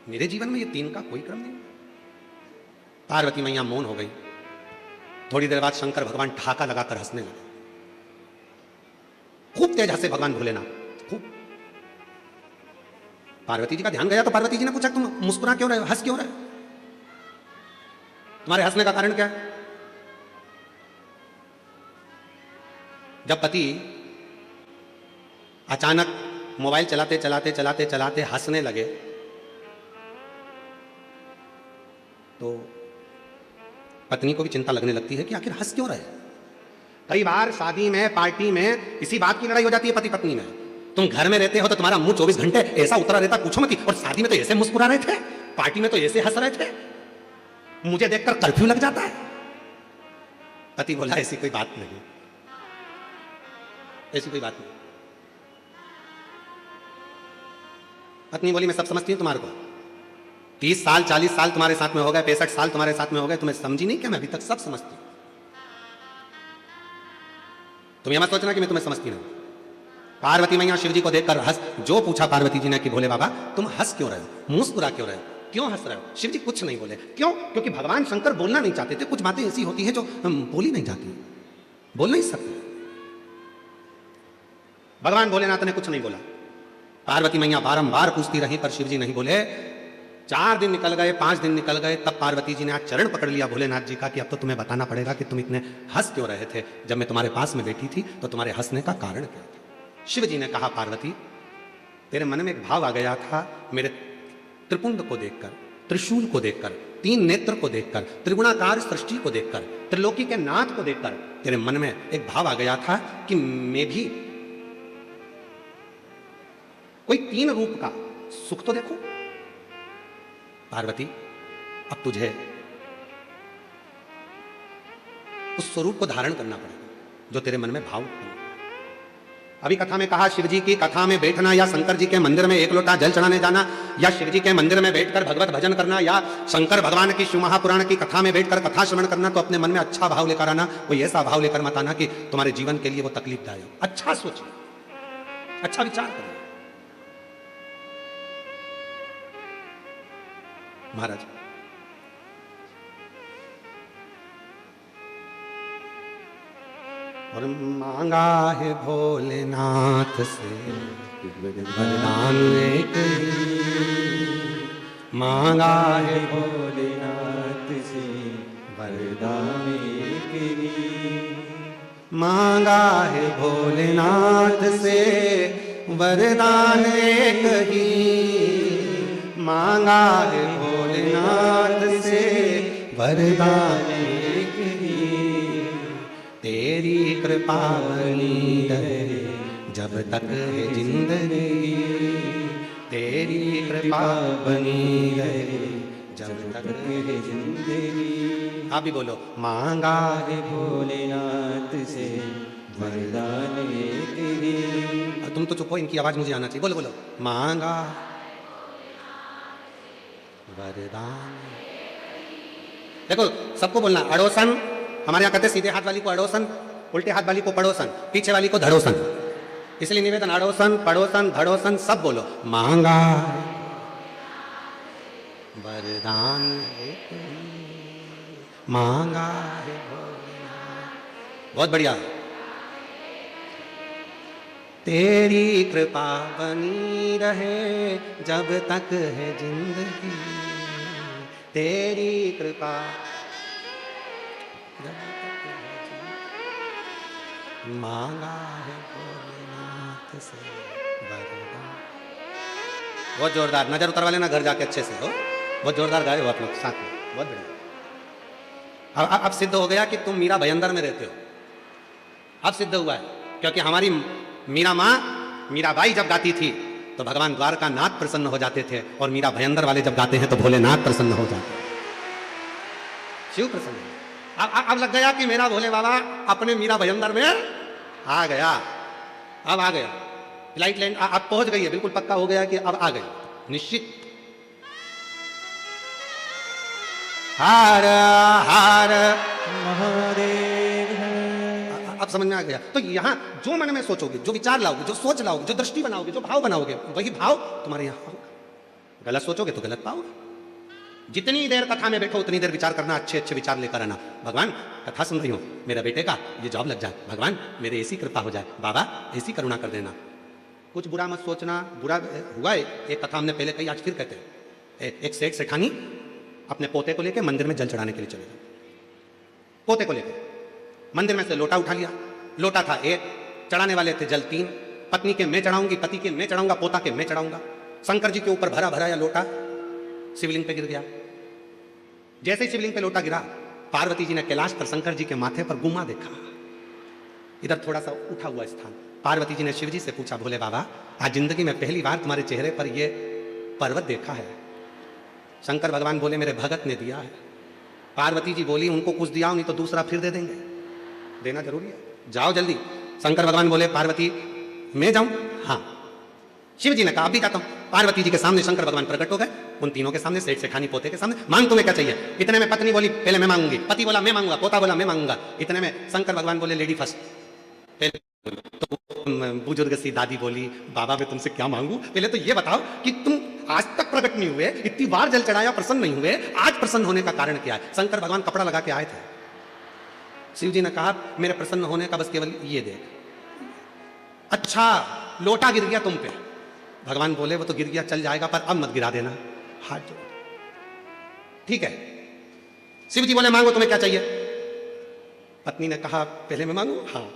मेरे जीवन में ये 3 का कोई क्रम नहीं हुआ। पार्वती मैया मौन हो गई। थोड़ी देर बाद शंकर भगवान ठहाका लगाकर हंसने लगे, खूब तेज हंसे भगवान भोलेनाथ, खूब। पार्वती जी का ध्यान गया तो पार्वती जी ने पूछा, तुम मुस्कुरा क्यों रहे हो, हंस क्यों रहे हो, तुम्हारे हंसने का कारण क्या है? जब पति अचानक मोबाइल चलाते चलाते चलाते चलाते हंसने लगे तो पत्नी को भी चिंता लगने लगती है कि आखिर हंस क्यों रहे। कई बार शादी में, पार्टी में इसी बात की लड़ाई हो जाती है पति पत्नी में। तुम घर में रहते हो तो तुम्हारा मुंह 24 घंटे ऐसा उतरा रहता, पूछो मत, और शादी में तो ऐसे मुस्कुरा रहे थे, पार्टी में तो ऐसे हंस रहे थे, मुझे देखकर कर्फ्यू लग जाता है। पति बोला, ऐसी कोई बात नहीं, ऐसी कोई बात नहीं। पत्नी बोली, मैं सब समझती हूं तुम्हारे को, 30 साल 40 साल तुम्हारे साथ में हो गए, 65 साल तुम्हारे साथ में हो गए, तुम्हें समझी नहीं क्या? मैं अभी तक सब समझती हूं। तुम यह मत सोचना कि मैं तुम्हें समझती नहीं। पार्वती मैया शिव जी को देखकर हंस, जो पूछा पार्वती जी ने कि भोले बाबा तुम हंस क्यों रहे हो, मुस्कुरा क्यों रहे हो, क्यों हंस रहे हो? शिव जी कुछ नहीं बोले। क्यों? क्योंकि भगवान शंकर बोलना नहीं चाहते थे। कुछ बातें ऐसी होती है जो बोली नहीं जाती, बोल नहीं सकते। भगवान भोलेनाथ ने कुछ नहीं बोला। पार्वती मैया बारंबार पूछती रही पर शिव जी नहीं बोले। 4 दिन निकल गए, 5 दिन निकल गए, तब पार्वती जी ने आज चरण पकड़ लिया भोलेनाथ जी का कि अब तो तुम्हें बताना पड़ेगा कि तुम इतने हंस क्यों रहे थे। जब मैं तुम्हारे पास में बैठी थी तो तुम्हारे हंसने का कारण क्या था? शिव जी ने कहा, पार्वती तेरे मन में एक भाव आ गया था, मेरे त्रिपुंड को देखकर, त्रिशूल को देखकर, 3 नेत्र को देखकर, त्रिगुणाकार सृष्टि को देखकर, त्रिलोकी के नाथ को देखकर तेरे मन में एक भाव आ गया था कि मैं भी कोई 3 रूप का सुख तो देखूं। पार्वती अब तुझे उस स्वरूप को धारण करना पड़ेगा जो तेरे मन में भाव उत्पन्न। अभी कथा में कहा, शिव जी की कथा में बैठना या शंकर जी के मंदिर में 1 लोटा जल चढ़ाने जाना या शिव जी के मंदिर में बैठकर भगवत भजन करना या शंकर भगवान की शिव महापुराण की कथा में बैठकर कथा श्रवण करना, तो अपने मन में अच्छा भाव लेकर आना। कोई ऐसा भाव लेकर मत आना कि तुम्हारे जीवन के लिए वो तकलीफदायक। अच्छा सोचिए, अच्छा विचार करिए। महाराज और मांगा है भोलेनाथ से वरदान एक ही, मांगा है भोलेनाथ से वरदान एक ही, मांगा है भोलेनाथ से वरदान एक ही, मांगा है भोलेनाथ से वरदान एक ही, तेरी कृपा बनी रहे जब तक है जिंदगी, तेरी कृपा बनी रहे जब तक है जिंदगी। आप भी बोलो, मांगा है भोलेनाथ से वरदान एक ही। तुम तो चुप हो, इनकी आवाज मुझे आना चाहिए। बोलो बोलो, मांगा वरदान। देखो सबको बोलना, अड़ोसन, हमारे यहाँ कहते सीधे हाथ वाली को अड़ोसन, उल्टे हाथ वाली को पड़ोसन, पीछे वाली को धड़ोसन। इसलिए निवेदन, अड़ोसन, पड़ोसन, धड़ोसन सब बोलो। मांगा वरदान, मांगा है बहुत बढ़िया। तेरी कृपा बनी रहे जब तक है जिंदगी, तेरी कृपा जब तक है जिंदगी, मांगा है भोलेनाथ से वरदान। बहुत जोरदार। नजर उतर वाले ना घर जाके अच्छे से हो। बहुत जोरदार गाए हो आप लोग साथ में, बहुत बढ़िया। अब सिद्ध हो गया कि तुम मीरा भयंदर में रहते हो। अब सिद्ध हुआ है, क्योंकि हमारी मीरा माँ मीराबाई जब गाती थी तो भगवान द्वारका नाथ प्रसन्न हो जाते थे, और मीरा भयंदर वाले जब गाते हैं तो भोलेनाथ प्रसन्न हो जाते हैं, शिव प्रसन्न। अब लग गया कि मेरा भोले बाबा अपने मीरा भयंदर में आ गया। अब आ गया, फ्लाइट लैंड अब पहुंच गई है, बिल्कुल पक्का हो गया कि अब आ गई, निश्चित। हार हार महादेव। अब समझ में आ गया। तो यहां जो मन में सोचोगे, जो विचार लाओगे, जो सोच लाओगे, जो दृष्टि बनाओगे, जो भाव बनाओगे, वही भाव तुम्हारे यहां होगा। गलत सोचोगे तो गलत पाओगे। जितनी देर कथा में बैठो उतनी देर विचार करना, अच्छे अच्छे विचार लेकर आना। भगवान कथा सुन रही हूं, मेरा बेटे का ये जॉब लग जाए, भगवान मेरे ऐसी कृपा हो जाए, बाबा ऐसी करुणा कर देना। कुछ बुरा मत सोचना। बुरा हुआ है, एक कथा हमने पहले कही, आज फिर कहते हैं। एक सेठ सेठानी अपने पोते को लेकर मंदिर में जल चढ़ाने के लिए चले गए। पोते को लेकर मंदिर में से लोटा उठा लिया। लोटा था एक, चढ़ाने वाले थे जल 3। पत्नी के मैं चढ़ाऊंगी, पति के मैं चढ़ाऊंगा, पोता के मैं चढ़ाऊंगा। शंकर जी के ऊपर भरा भरा या लोटा शिवलिंग पे गिर गया। जैसे ही शिवलिंग पे लोटा गिरा, पार्वती जी ने कैलाश पर शंकर जी के माथे पर गुम्मा देखा, इधर थोड़ा सा उठा हुआ स्थान। पार्वती जी ने शिव जी से पूछा, भोले बाबा आज जिंदगी में पहली बार तुम्हारे चेहरे पर यह पर्वत देखा है। शंकर भगवान बोले, मेरे भगत ने दिया है। पार्वती जी बोली, उनको कुछ दिया नहीं तो दूसरा फिर दे देंगे, देना जरूरी है, जाओ जल्दी। शंकर भगवान बोले, पार्वती मैं जाऊं? हाँ। शिव जी ने कहा, अभी जाता हूं। पार्वती जी के सामने शंकर भगवान प्रकट हो गए, उन तीनों के सामने, सेठ सेठानी पोते के सामने। मांग तुम्हें क्या चाहिए? इतने में पत्नी बोली, पहले मैं मांगूंगी। पति बोला मैं मांगूंगा। पोता बोला मैं मांगूंगा। इतने में शंकर भगवान बोले, लेडी फर्स्ट। पहले तो बुजुर्ग सी दादी बोली, बाबा मैं तुमसे क्या मांगू? पहले तो ये बताओ कि तुम आज तक प्रकट नहीं हुए, इतनी बार जल चढ़ाया, प्रसन्न नहीं हुए, आज प्रसन्न होने का कारण क्या है? शंकर भगवान कपड़ा लगा के आए थे। शिव जी ने कहा, मेरे प्रसन्न होने का बस केवल ये देख। अच्छा लोटा गिर गया तुम पे। भगवान बोले, वो तो गिर गया, चल जाएगा, पर अब मत गिरा देना, हाथ जोड़। ठीक है। शिव जी बोले, मांगो तुम्हें क्या चाहिए? पत्नी ने कहा, पहले मैं मांगू? हाँ।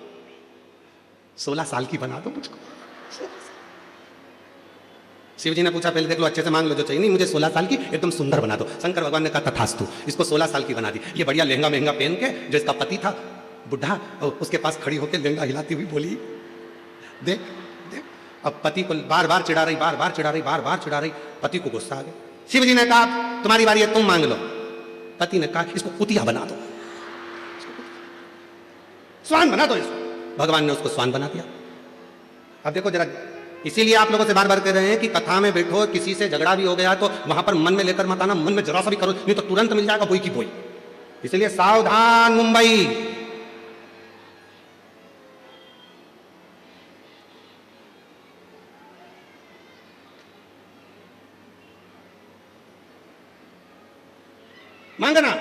16 साल की बना दो मुझको। शिव जी ने पूछा, पहले देख लो, अच्छे से मांग लो जो चाहिए। नहीं, मुझे 16 साल की एकदम सुंदर बना दो। शंकर भगवान ने कहा, तथास्तु। इसको 16 साल की बना दी। ये बढ़िया लहंगा महंगा पहन के, जो इसका पति था बुढ़ा, उसके पास खड़ी होकर लहंगा हिलाती हुई बोली, देख देख। अब पति को बार बार चिढ़ा रही, बार बार चिढ़ा रही, बार बार चिढ़ा रही। पति को गुस्सा आ गया। शिव जी ने कहा, तुम्हारी बारी है, तुम मांग लो। पति ने कहा, इसको कुतिया बना दो, स्वान बना दो इसको। भगवान ने उसको स्वान बना दिया। अब देखो जरा, इसीलिए आप लोगों से बार बार कह रहे हैं कि कथा में बैठो, किसी से झगड़ा भी हो गया तो वहां पर मन में लेकर मत आना, मन में जरा सा भी करो, नहीं तो तुरंत मिल जाएगा बोई की बोई। इसलिए सावधान मुंबई। मांगना।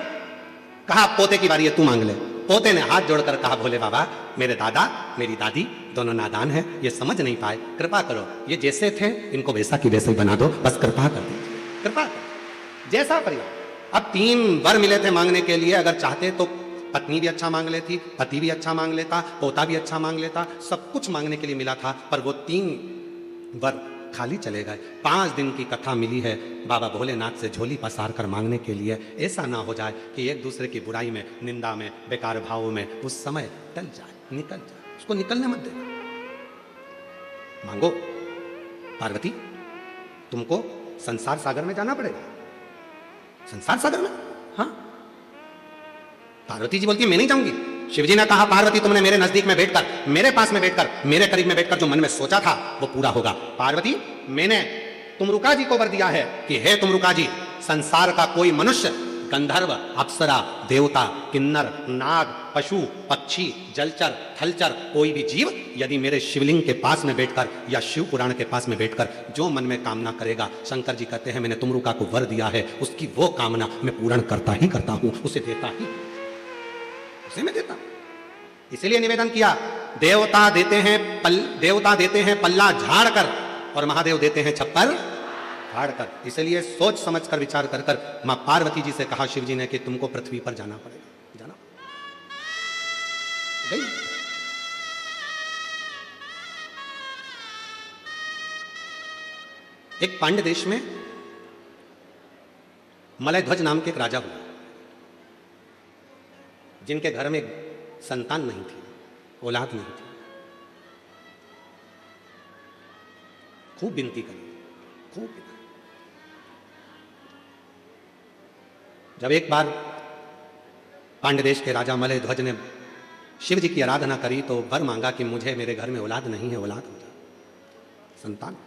कहा, पोते की बारी है, तू मांग ले। पोते ने हाथ जोड़कर कहा, भोले बाबा मेरे दादा मेरी दादी दोनों नादान है, ये समझ नहीं पाए, कृपा करो, ये जैसे थे इनको वैसा की वैसे ही बना दो, बस कृपा कर दीजिए, कृपा जैसा परिवार। अब 3 वर मिले थे मांगने के लिए। अगर चाहते तो पत्नी भी अच्छा मांग लेती, पति भी अच्छा मांग लेता, पोता भी अच्छा मांग लेता, सब कुछ मांगने के लिए मिला था, पर वो 3 वर खाली चले गए। 5 दिन की कथा मिली है बाबा भोलेनाथ से झोली पसार कर मांगने के लिए। ऐसा ना हो जाए कि एक दूसरे की बुराई में, निंदा में, बेकार भावों में उस समय टल जाए, निकल जाए। उसको निकलने मत देना। मांगो। पार्वती तुमको संसार सागर में जाना पड़ेगा। संसार सागर में? हाँ। पार्वती जी बोलती है, मैं नहीं जाऊंगी। शिवजी ने कहा, पार्वती तुमने मेरे नजदीक में बैठकर, मेरे पास में बैठकर, मेरे करीब में बैठकर जो मन में सोचा था वो पूरा होगा। पार्वती मैंने तुमरुका जी को वर दिया है कि हे तुमरुका जी, संसार का कोई मनुष्य, गंधर्व, अप्सरा, देवता, किन्नर, नाग, पशु, पक्षी, जलचर, थलचर, कोई भी जीव यदि मेरे शिवलिंग के पास में बैठकर या शिव पुराण के पास में बैठकर जो मन में कामना करेगा, शंकर जी कहते हैं मैंने तुमरुका को वर दिया है, उसकी वो कामना मैं पूर्ण करता ही करता हूं, उसे देता ही, उसे मैं देता हूं। इसीलिए निवेदन किया, देवता देते हैं पल्ला झाड़ कर और महादेव देते हैं छप्पर फाड़ कर। इसलिए सोच समझ कर विचार कर कर मां पार्वती जी से कहा शिव जी ने कि तुमको पृथ्वी पर जाना पड़ेगा। जाना गई। एक पांड्य देश में मलय ध्वज नाम के एक राजा हुआ, जिनके घर में संतान नहीं थी, औलाद नहीं थी। खूब विनती करी, खूब विनती। जब एक बार पांड्य देश के राजा मलय ध्वज ने शिव जी की आराधना करी तो वर मांगा कि मुझे मेरे घर में औलाद नहीं है, औलाद हो जाए, संतान।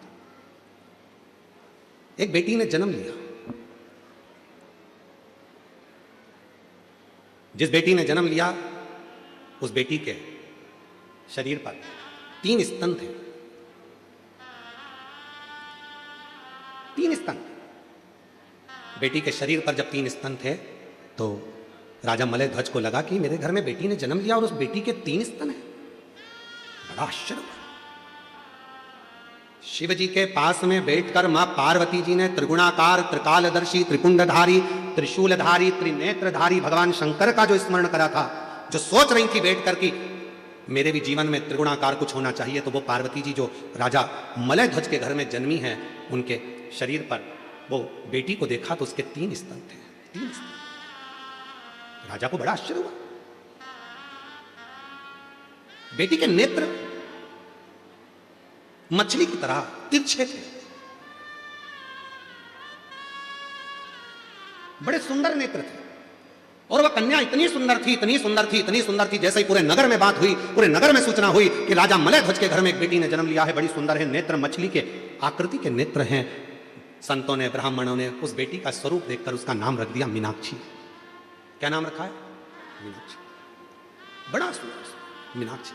एक बेटी ने जन्म लिया। जिस बेटी ने जन्म लिया उस बेटी के शरीर पर 3 स्तन थे। 3 स्तन। बेटी के शरीर पर जब 3 स्तन थे तो राजा मलय ध्वज को लगा कि मेरे घर में बेटी ने जन्म लिया और उस बेटी के 3 स्तन हैं। बड़ा आश्चर्य हुआ। शिव जी के पास में बैठकर मां पार्वती जी ने त्रिगुणाकार, त्रिकालदर्शी, त्रिपुंडधारी, त्रिशूलधारी, त्रिनेत्रधारी भगवान शंकर का जो स्मरण करा था, जो सोच रही थी बैठकर कि मेरे भी जीवन में त्रिगुणाकार कुछ होना चाहिए, तो वो पार्वती जी जो राजा मलय ध्वज के घर में जन्मी है, उनके शरीर पर वो बेटी को देखा तो उसके 3 स्तन थे। 3 स्तन। राजा को बड़ा आश्चर्य हुआ। बेटी के नेत्र मछली की तरह तिरछे थे, बड़े सुंदर नेत्र थे। और वह कन्या इतनी सुंदर थी, इतनी सुंदर थी, इतनी सुंदर थी, जैसे ही पूरे नगर में बात हुई, पूरे नगर में सूचना हुई कि राजा मलय ध्वज के घर में एक बेटी ने जन्म लिया है, बड़ी सुंदर है, नेत्र मछली के आकृति के नेत्र हैं। संतों ने, ब्राह्मणों ने उस बेटी का स्वरूप देखकर उसका नाम रख दिया मीनाक्षी। क्या नाम रखा है? मीनाक्षी। बड़ा सुंदर मीनाक्षी।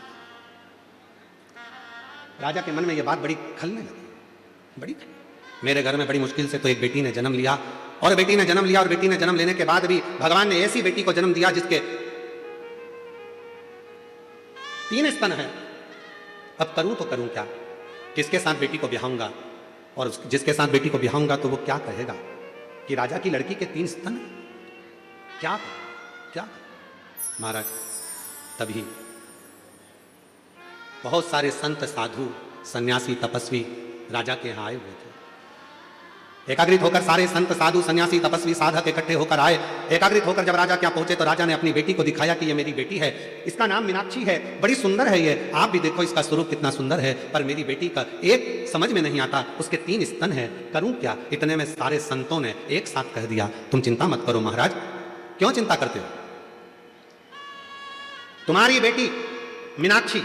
राजा के मन में यह बात बड़ी खलने लगी, बड़ी मेरे घर में बड़ी मुश्किल से तो एक बेटी ने जन्म लिया, और बेटी ने जन्म लिया, और बेटी ने जन्म लेने के बाद भी भगवान ने ऐसी बेटी को जन्म दिया जिसके 3 स्तन है। अब करूं तो करूं क्या? किसके साथ बेटी को ब्याहूंगा? और जिसके साथ बेटी को ब्याहूंगा तो वो क्या कहेगा कि राजा की लड़की के 3 स्तन? क्या क्या महाराज, तभी बहुत सारे संत, साधु, सन्यासी, तपस्वी राजा के यहां आए हुए थे। एकाग्रित होकर सारे संत, साधु, सन्यासी, तपस्वी, साधक इकट्ठे होकर आए। एकाग्रित होकर जब राजा क्या पहुंचे तो राजा ने अपनी बेटी को दिखाया कि ये मेरी बेटी है, इसका नाम मीनाक्षी है, बड़ी सुंदर है ये, आप भी देखो इसका स्वरूप कितना सुंदर है, पर मेरी बेटी का एक समझ में नहीं आता, उसके 3 स्तन है, करूं क्या? इतने में सारे संतों ने एक साथ कह दिया, तुम चिंता मत करो महाराज। क्यों चिंता करते हो? तुम्हारी बेटी मीनाक्षी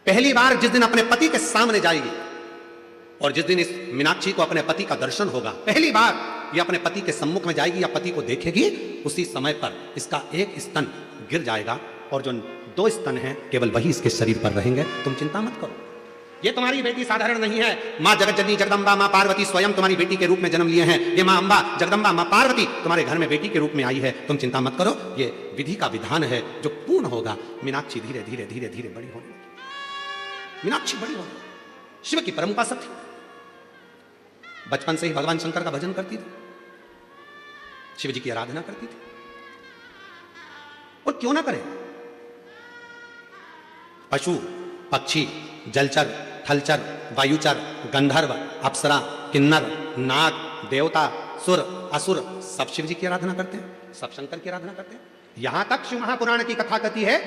पहली बार जिस दिन अपने पति के सामने जाएगी, और जिस दिन इस मीनाक्षी को अपने पति का दर्शन होगा, पहली बार ये अपने पति के सम्मुख में जाएगी या पति को देखेगी, उसी समय पर इसका 1 स्तन गिर जाएगा और जो 2 स्तन हैं केवल वही इसके शरीर पर रहेंगे। तुम चिंता मत करो, ये तुम्हारी बेटी साधारण नहीं है। मां जगत जननी जगदम्बा, मां पार्वती स्वयं तुम्हारी बेटी के रूप में जन्म लिए हैं। ये मां अम्बा, जगदम्बा, मां पार्वती तुम्हारे घर में बेटी के रूप में आई है। तुम चिंता मत करो, ये विधि का विधान है जो पूर्ण होगा। मीनाक्षी धीरे धीरे धीरे धीरे बड़ी होने लगी। मीनाक्षी बड़ी होने लगी। शिव की परम उपासक थी, बचपन से ही भगवान शंकर का भजन करती थी, शिव जी की आराधना करती थी। और क्यों ना करे? पशु, पक्षी, जलचर, थलचर, वायुचर, गंधर्व, अप्सरा, किन्नर, नाग, देवता, सुर, असुर सब शिव जी की आराधना करते हैं, सब शंकर की आराधना करते हैं। यहां तक शिव महापुराण की कथा कहती है,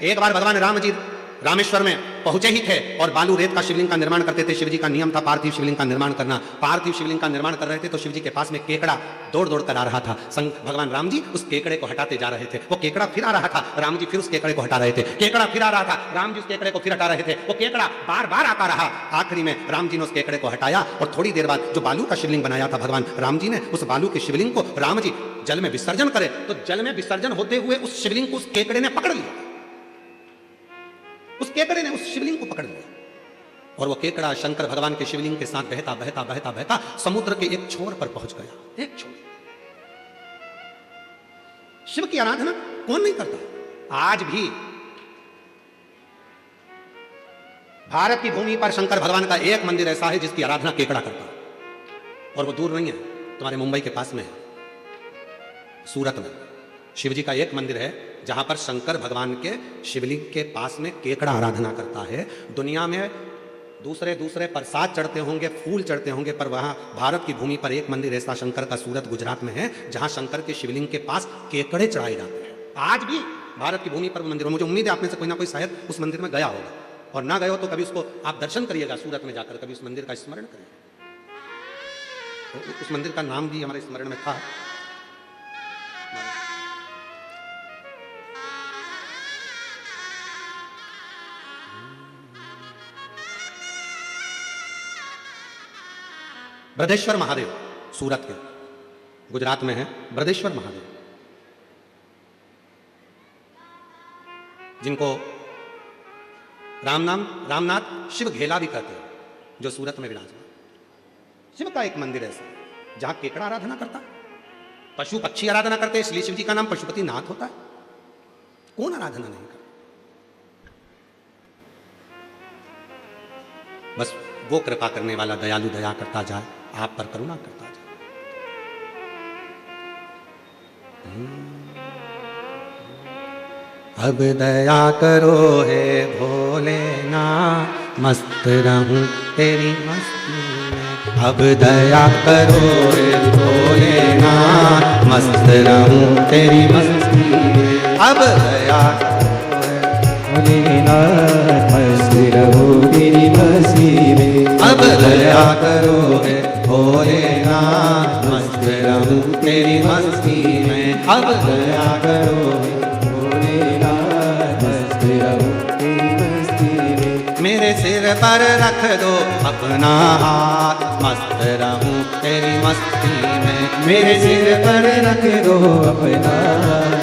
एक बार भगवान राम जी रामेश्वर में पहुंचे ही थे और बालू रेत का शिवलिंग का निर्माण करते थे। शिवजी का नियम था पार्थिव शिवलिंग का निर्माण करना। पार्थिव शिवलिंग का निर्माण कर रहे थे तो शिवजी के पास में केकड़ा दौड़ दौड़ कर आ रहा था। भगवान राम जी उस केकड़े को हटाते जा रहे थे। वो केकड़ा फिर आ रहा था, राम जी फिर उस केकड़े को हटा रहे थे। केकड़ा फिर आ रहा था, राम जी उस केकड़े को फिर हटा रहे थे। वो केकड़ा बार बार आता रहा। आखिरी में राम जी ने उस केकड़े को हटाया और थोड़ी देर बाद जो बालू का शिवलिंग बनाया था भगवान राम जी ने, उस बालू के शिवलिंग को राम जी जल में विसर्जन करे तो जल में विसर्जन होते हुए उस शिवलिंग को उस केकड़े ने पकड़ लिया। उस केकड़े ने उस शिवलिंग को पकड़ लिया और वो केकड़ा शंकर भगवान के शिवलिंग के साथ बहता बहता बहता बहता समुद्र के एक छोर पर पहुंच गया। एक छोर। शिव की आराधना कौन नहीं करता? आज भी भारत की भूमि पर शंकर भगवान का एक मंदिर ऐसा है जिसकी आराधना केकड़ा करता है, और वो दूर नहीं है, तुम्हारे मुंबई के पास में है, सूरत में शिव जी का एक मंदिर है जहां पर शंकर भगवान के शिवलिंग के पास में केकड़ा आराधना करता है। दुनिया में दूसरे दूसरे प्रसाद चढ़ते होंगे, फूल चढ़ते होंगे, पर वहां भारत की भूमि पर एक मंदिर ऐसा शंकर का सूरत गुजरात में है जहां शंकर के शिवलिंग के पास केकड़े चढ़ाए जाते हैं। आज भी भारत की भूमि पर मंदिर, मुझे उम्मीद है आप में से कोई ना कोई शायद उस मंदिर में गया होगा, और ना गए हो तो कभी उसको आप दर्शन करिएगा, सूरत में जाकर कभी उस मंदिर का स्मरण करिएगा। तो उस मंदिर का नाम भी हमारे स्मरण में था। ब्रजेश्वर महादेव, सूरत के, गुजरात में है ब्रजेश्वर महादेव, जिनको रामनाथ शिव घेला भी कहते हैं, जो सूरत में विराजमान। शिव का एक मंदिर ऐसा जहां केकड़ा आराधना करता है, पशु पक्षी आराधना करते हैं, इसलिए शिव जी का नाम पशुपति नाथ होता है। कौन आराधना नहीं करता? बस वो कृपा करने वाला दयालु दया करता जाए, आप पर करुणा करता जाए। अब दया करो हे भोलेनाथ, मस्त रहूं तेरी मस्ती में। अब दया करो हे भोलेनाथ, मस्त रहूं तेरी मस्ती में। अब दया करो हे भोलेनाथ, मस्त रहूं तेरी मस्ती में। अब दया करो हे भोलेनाथ, मस्त रहूं तेरी मस्ती में। अब दया करो मेरे सिर पर रख दो अपना हाथ, मस्त रहूं तेरी मस्ती में। मेरे सिर पर रख दो अपना हाथ,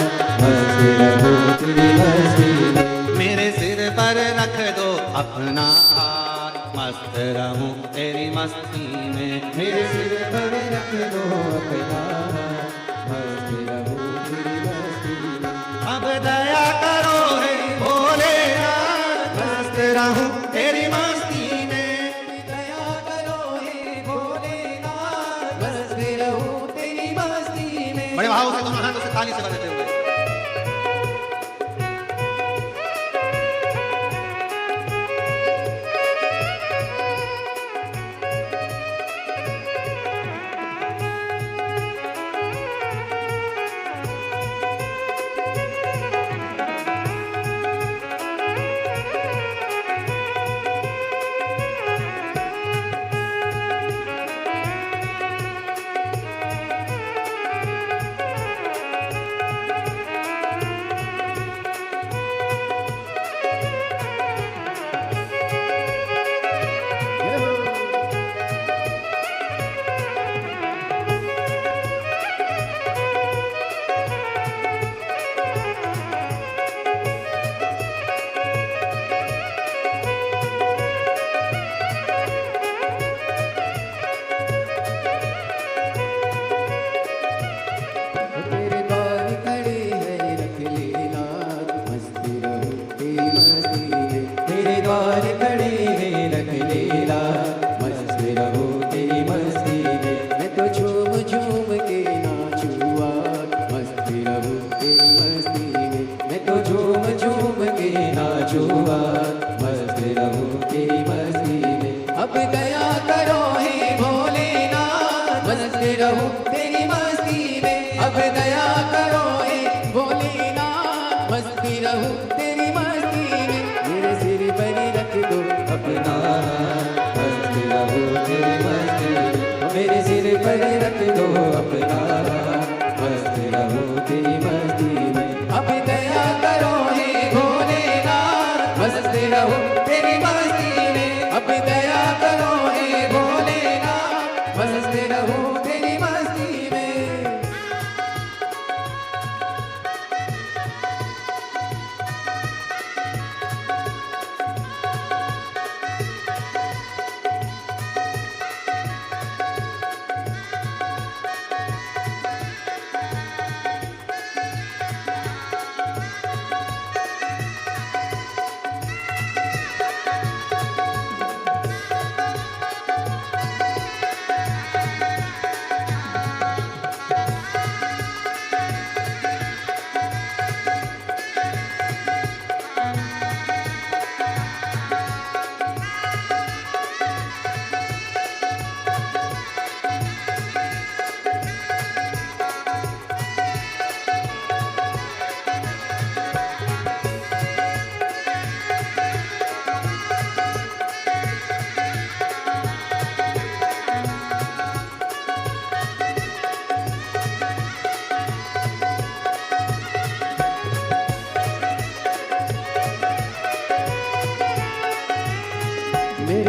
मस्त रहूं तेरी मस्ती में। मेरे सिर पर रख दो अपना हाथ, मस्त रहूं तेरी मस्ती में। मेरे सिर पर रख दो अपना हाथ, मस्त रहूं तेरी मस्ती में। अब दया करो हे भोलेनाथ, मस्त रहूं तेरी मस्ती में। दया करो हे भोलेनाथ, मस्त रहूं तेरी मस्ती में। बड़े भाव से दोनों हाथों से ताली से बजाते हुए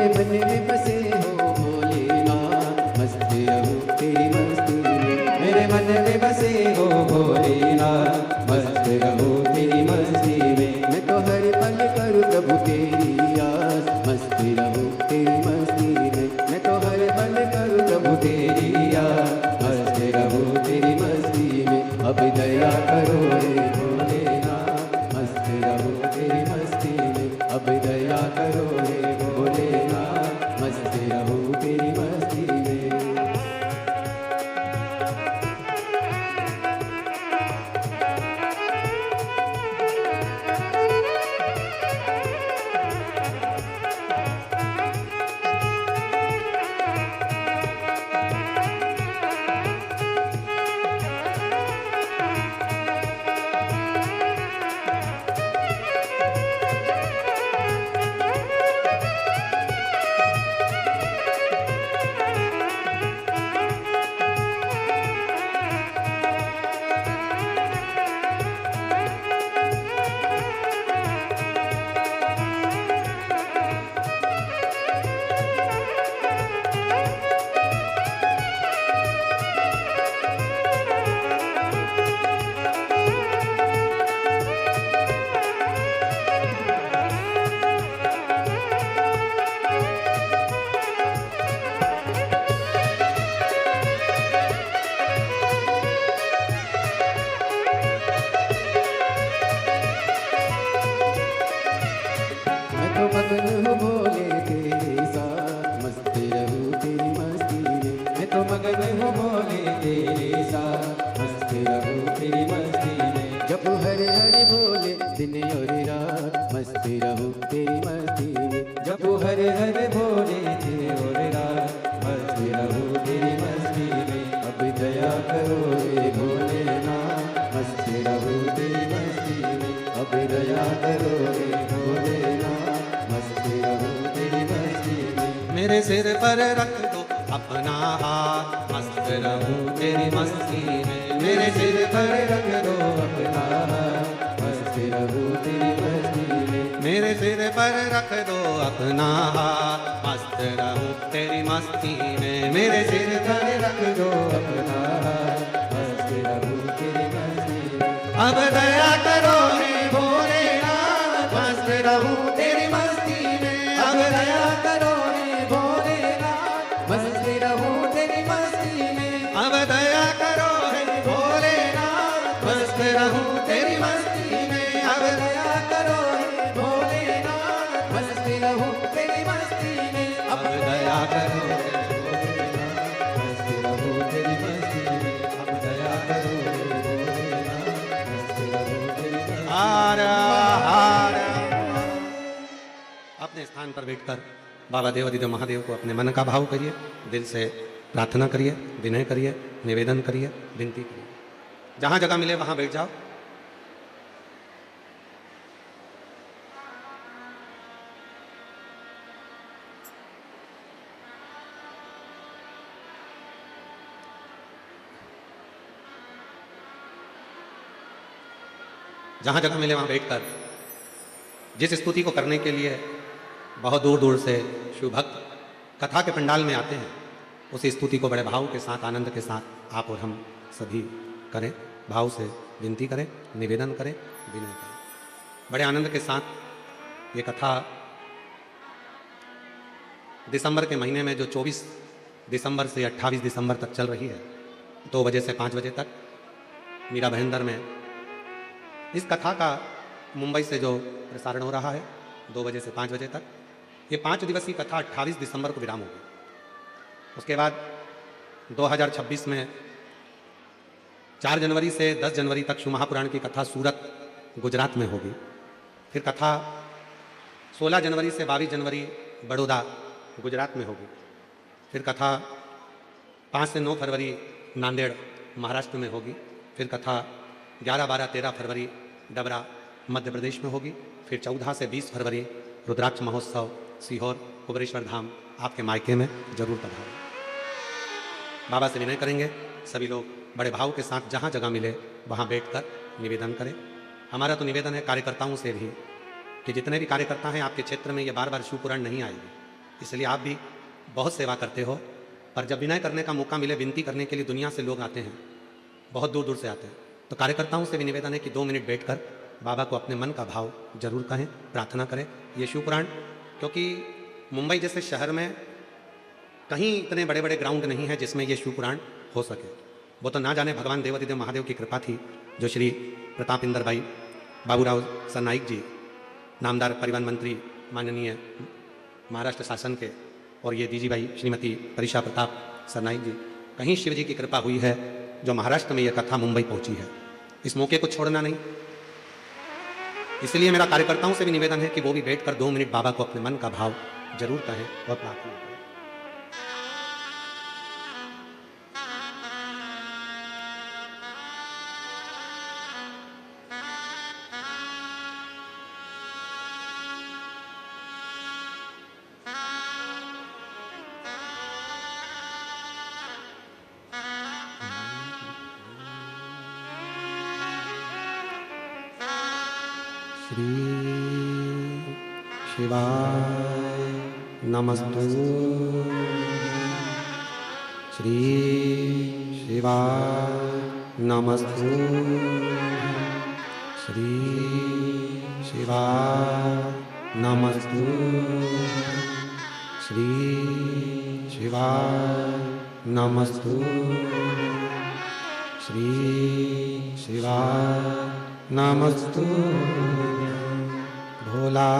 मन में बसे हो भोलेनाथ, मस्त रहूं तेरी मस्ती में। मेरे मन में बसे हो भोलेनाथ, मस्त रहूं तेरी मस्ती में। मैं तो हर पल करूं प्रभु तेरी आस, मस्त रहूं तेरी मस्ती में। मैं तो हर पल करूं प्रभु तेरी आस, मस्त रहूं तेरी मस्ती में। अब दया करो रे भोलेनाथ, मस्त रहूं तेरी मस्ती में। अब दया करो रे भोलेनाथ, मस्त रहूं तेरी मस्ती में। मैं तो मगन हूँ भोले तेरे साथ, मस्त रहूं तेरी मस्ती में। मैं तो मगन हूँ भोले तेरे साथ, मस्त रहूं तेरी मस्ती में। जब हरे हरे भोले दिन और रात, मस्त रहूं तेरी मस्ती में। जब हरे हरे भोले दिन और रात, मस्त रहूं तेरी मस्ती में। अब दया करो रे भोलेनाथ, मस्त रहूं तेरी मस्ती में। अब दया करो रे भोलेनाथ, मस्त रहूं तेरी मस्ती में। मेरे सिर पर रख दो अपना हाथ, मस्त रहूं तेरी मस्ती में। मेरे सिर पर रख दो अपना हाथ, मस्त रहूं तेरी मस्ती में। मेरे सिर पर रख दो अपना हाथ, मस्त रहूं तेरी मस्ती में। मेरे सिर पर रख दो अपना हाथ, मस्त रहूं तेरी मस्ती में। अब दया करो रे भोलेनाथ, मस्त रहूं तेरी मस्ती में। अब दया करो रे भोलेनाथ, मस्त रहूं तेरी मस्ती में। अब दया करो रे भोलेनाथ, मस्त रहूं तेरी मस्ती में। अब दया करो रे भोलेनाथ, मस्त रहूं तेरी मस्ती में। अब दया करो रे भोलेनाथ, मस्त रहूं तेरी मस्ती में। अब दया करो रे भोलेनाथ, मस्त रहूं तेरी मस्ती में। हार हार। अपने स्थान पर बैठकर बाबा देवादिदेव महादेव को अपने मन का भाव करिए, दिल से प्रार्थना करिए, विनय करिए, निवेदन करिए, विनती करिए। जहां जगह मिले वहां बैठ जाओ। जहां जगह मिले वहां बैठकर जिस स्तुति को करने के लिए बहुत दूर दूर से शिव भक्त कथा के पंडाल में आते हैं, उस स्तुति को बड़े भाव के साथ, आनंद के साथ आप और हम सभी करें, भाव से विनती करें, निवेदन करें, विनय करें। बड़े आनंद के साथ ये कथा दिसंबर के महीने में जो 24 दिसंबर से 28 दिसंबर तक चल रही है, 2 बजे से 5 बजे तक मीरा भाईंदर में इस कथा का मुंबई से जो प्रसारण हो रहा है 2 बजे से 5 बजे तक, ये 5 दिवसीय कथा 28 दिसंबर को विराम होगी। उसके बाद 2026 में 4 जनवरी से 10 जनवरी तक शिव महापुराण की कथा सूरत गुजरात में होगी। फिर कथा 16 जनवरी से 22 जनवरी बड़ौदा गुजरात में होगी। फिर कथा 5 से 9 फरवरी नांदेड़ महाराष्ट्र में होगी। फिर कथा 11, 12, 13 फरवरी डबरा मध्य प्रदेश में होगी। फिर 14 से 20 फरवरी रुद्राक्ष महोत्सव सीहोर कुबरेश्वर धाम आपके मायके में जरूर पधारें। बाबा से विनय करेंगे, सभी लोग बड़े भाव के साथ जहाँ जगह मिले वहाँ बैठकर निवेदन करें। हमारा तो निवेदन है कार्यकर्ताओं से भी कि जितने भी कार्यकर्ता हैं आपके क्षेत्र में, ये बार बार शिव पुराण नहीं आएगी। इसलिए आप भी बहुत सेवा करते हो, पर जब विनय करने का मौका मिले, विनती करने के लिए दुनिया से लोग आते हैं, बहुत दूर दूर से आते हैं, तो कार्यकर्ताओं से भी निवेदन है कि 2 मिनट बैठकर बाबा को अपने मन का भाव जरूर कहें, प्रार्थना करें। ये शिव पुराण, क्योंकि मुंबई जैसे शहर में कहीं इतने बड़े बड़े ग्राउंड नहीं है जिसमें ये शिव पुराण हो सके। वो तो ना जाने भगवान देवाधिदेव महादेव की कृपा थी, जो श्री प्रताप इंदर भाई बाबूराव सरनाईक जी, नामदार परिवहन मंत्री माननीय महाराष्ट्र शासन के, और ये दीजी भाई श्रीमती परिशा प्रताप सरनाईक जी, कहीं शिव जी की कृपा हुई है जो महाराष्ट्र में यह कथा मुंबई पहुंची है। इस मौके को छोड़ना नहीं, इसलिए मेरा कार्यकर्ताओं से भी निवेदन है कि वो भी बैठकर 2 मिनट बाबा को अपने मन का भाव जरूर कहें और प्रार्थना करें। श्री शिवाय नमस्तु, श्री शिवाय नमस्तु, श्री शिवाय नमस्तु, श्री शिवाय नमस्तु, श्री शिवाय नमस्तु। भोला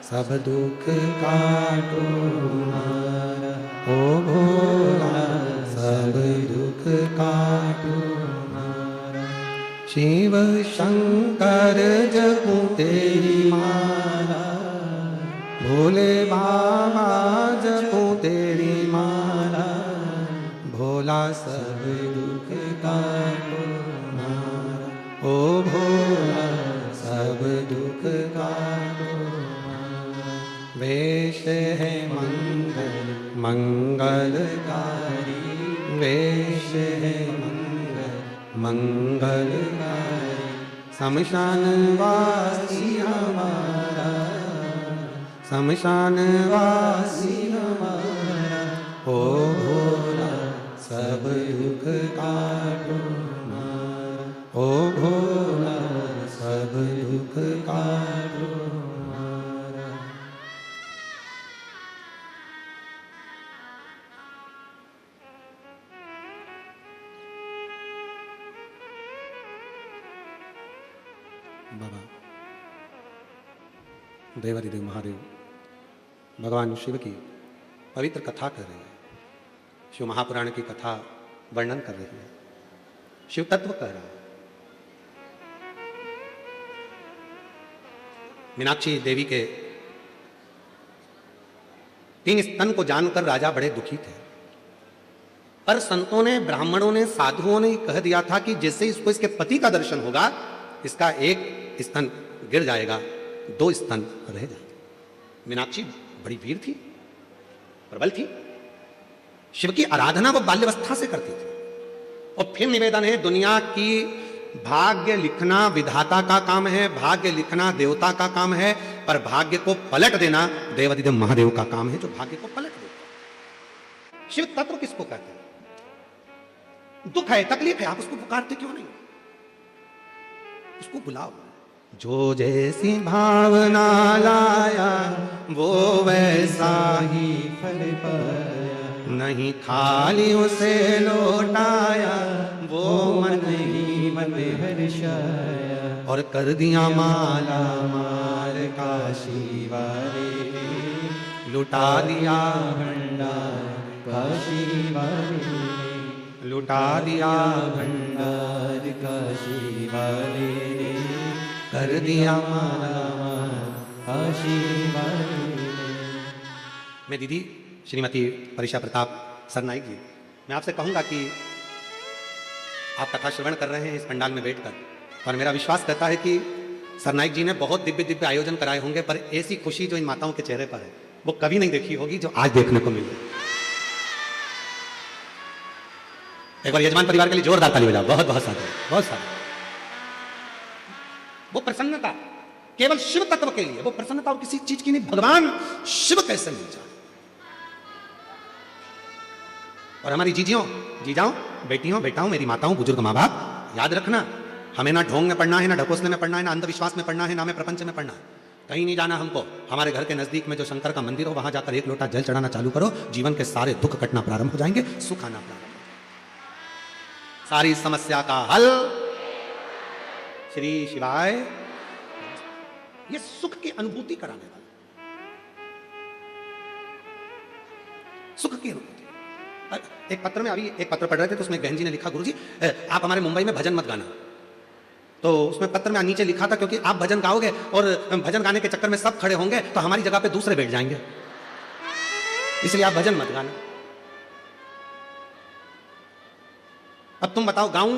सब दुख काटो हमारा, ओ भोला सब दुख काटो हमारा। शिव शंकर जपो तेरी माला, भोले बाबा जपो तेरी माला। भोला सब दुख काटो हमारा, ओ भोला सब दुख काटो हमारा। वेश है मंगल मंगलकारी, वेश है मंगल मंगलकारी। शमशान वासी हमारा, शमशान वासी हमारा। ओ भोला सब दुख काटो हमारा, ओ भोला सब दुख काटो हमारा। बाबा देवाधिदेव महादेव भगवान शिव की पवित्र कथा कर रहे हैं, शिव महापुराण की कथा वर्णन कर रही है, शिव तत्व कह रहा है। मीनाक्षी देवी के 3 स्तन को जानकर राजा बड़े दुखी थे, पर संतों ने, ब्राह्मणों ने, साधुओं ने कह दिया था कि जैसे इसको इसके पति का दर्शन होगा, इसका 1 स्तन गिर जाएगा, 2 स्तन रह जाएंगे। मीनाक्षी बड़ी वीर थी, प्रबल थी, शिव की आराधना वो बाल्यावस्था से करती थी। और फिर निवेदन है, दुनिया की भाग्य लिखना विधाता का काम है, भाग्य लिखना देवता का काम है, पर भाग्य को पलट देना देवाधिदेव महादेव का काम है, जो भाग्य को पलट देता। शिव तत्व किसको कहते हैं? दुख है, तकलीफ है, आप उसको पुकारते क्यों नहीं? उसको बुलाओ। जो जैसी भावना लाया वो वैसा ही फल पाया, नहीं खाली उसे लौटाया वो मन ही मन हर्षाया। और कर दिया माला माल काशी वाले, लुटा दिया भंडार काशी वाले, लुटा दिया भंडार काशी वाले, कर दिया माला काशी वाले। मैं दीदी श्रीमती परिशा प्रताप सरनाईक जी, मैं आपसे कहूंगा कि आप कथा श्रवण कर रहे हैं इस पंडाल में बैठकर, और मेरा विश्वास करता है कि सरनाईक जी ने बहुत दिव्य दिव्य आयोजन कराए होंगे, पर ऐसी खुशी जो इन माताओं के चेहरे पर है वो कभी नहीं देखी होगी जो आज देखने को मिल रही। एक बार यजमान परिवार के लिए जोरदार ताली बजाओ, बहुत बहुत सारे, बहुत सारे। वो प्रसन्नता केवल शिव तत्व के लिए, वो प्रसन्नता और किसी चीज की नहीं, भगवान शिव कैसे मिल जाए, और हमारी जीजियों, जीजाओं, बेटियों, बेटाओं, मेरी माताओं, बुजुर्ग माँ बाप, याद रखना, हमें ना ढोंग में पढ़ना है, ना ढकोसले में पढ़ना है, ना अंधविश्वास में पढ़ना है, ना में प्रपंच में पढ़ना है। कहीं नहीं जाना हमको। हमारे घर के नजदीक में जो शंकर का मंदिर हो, वहां जाकर एक लोटा जल चढ़ाना चालू करो, जीवन के सारे दुख कटना प्रारंभ हो जाएंगे, सुख आना प्रारंभ हो जाएंगे। सारी समस्या का हल श्री शिवाय, ये सुख की अनुभूति कराने वाला, सुख की अनुभूति। एक पत्र में, अभी एक पत्र पढ़ रहे थे तो उसमें बहन जी ने लिखा, गुरुजी आप हमारे मुंबई में भजन मत गाना। तो उसमें पत्र में नीचे लिखा था, क्योंकि आप भजन गाओगे और भजन गाने के चक्कर में सब खड़े होंगे तो हमारी जगह पे दूसरे बैठ जाएंगे, इसलिए आप भजन मत गाना। अब तुम बताओ, गाऊं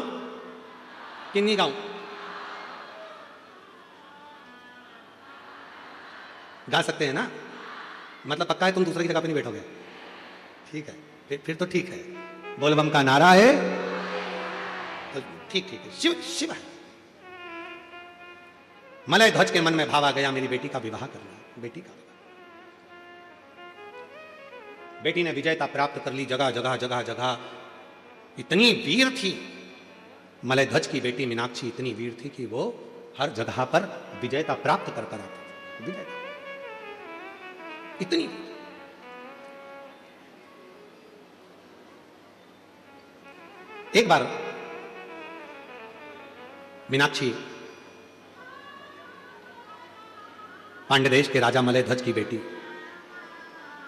कि नहीं गाऊं? गा सकते हैं ना? मतलब पक्का है तुम दूसरे की जगह पे नहीं बैठोगे? ठीक है, फिर तो ठीक है। बोलबम का नारा है तो ठीक है, शिव शिव है। मलय ध्वज के मन में भाव आ गया, मेरी बेटी का विवाह करना। बेटी का विवाह, बेटी ने विजयता प्राप्त कर ली, जगह जगह जगह जगह। इतनी वीर थी मलय ध्वज की बेटी मीनाक्षी, इतनी वीर थी कि वो हर जगह पर विजयता प्राप्त कर कर आती थी। विजयता इतनी। एक बार मीनाक्षी पांड्य देश के राजा मलय ध्वज की बेटी,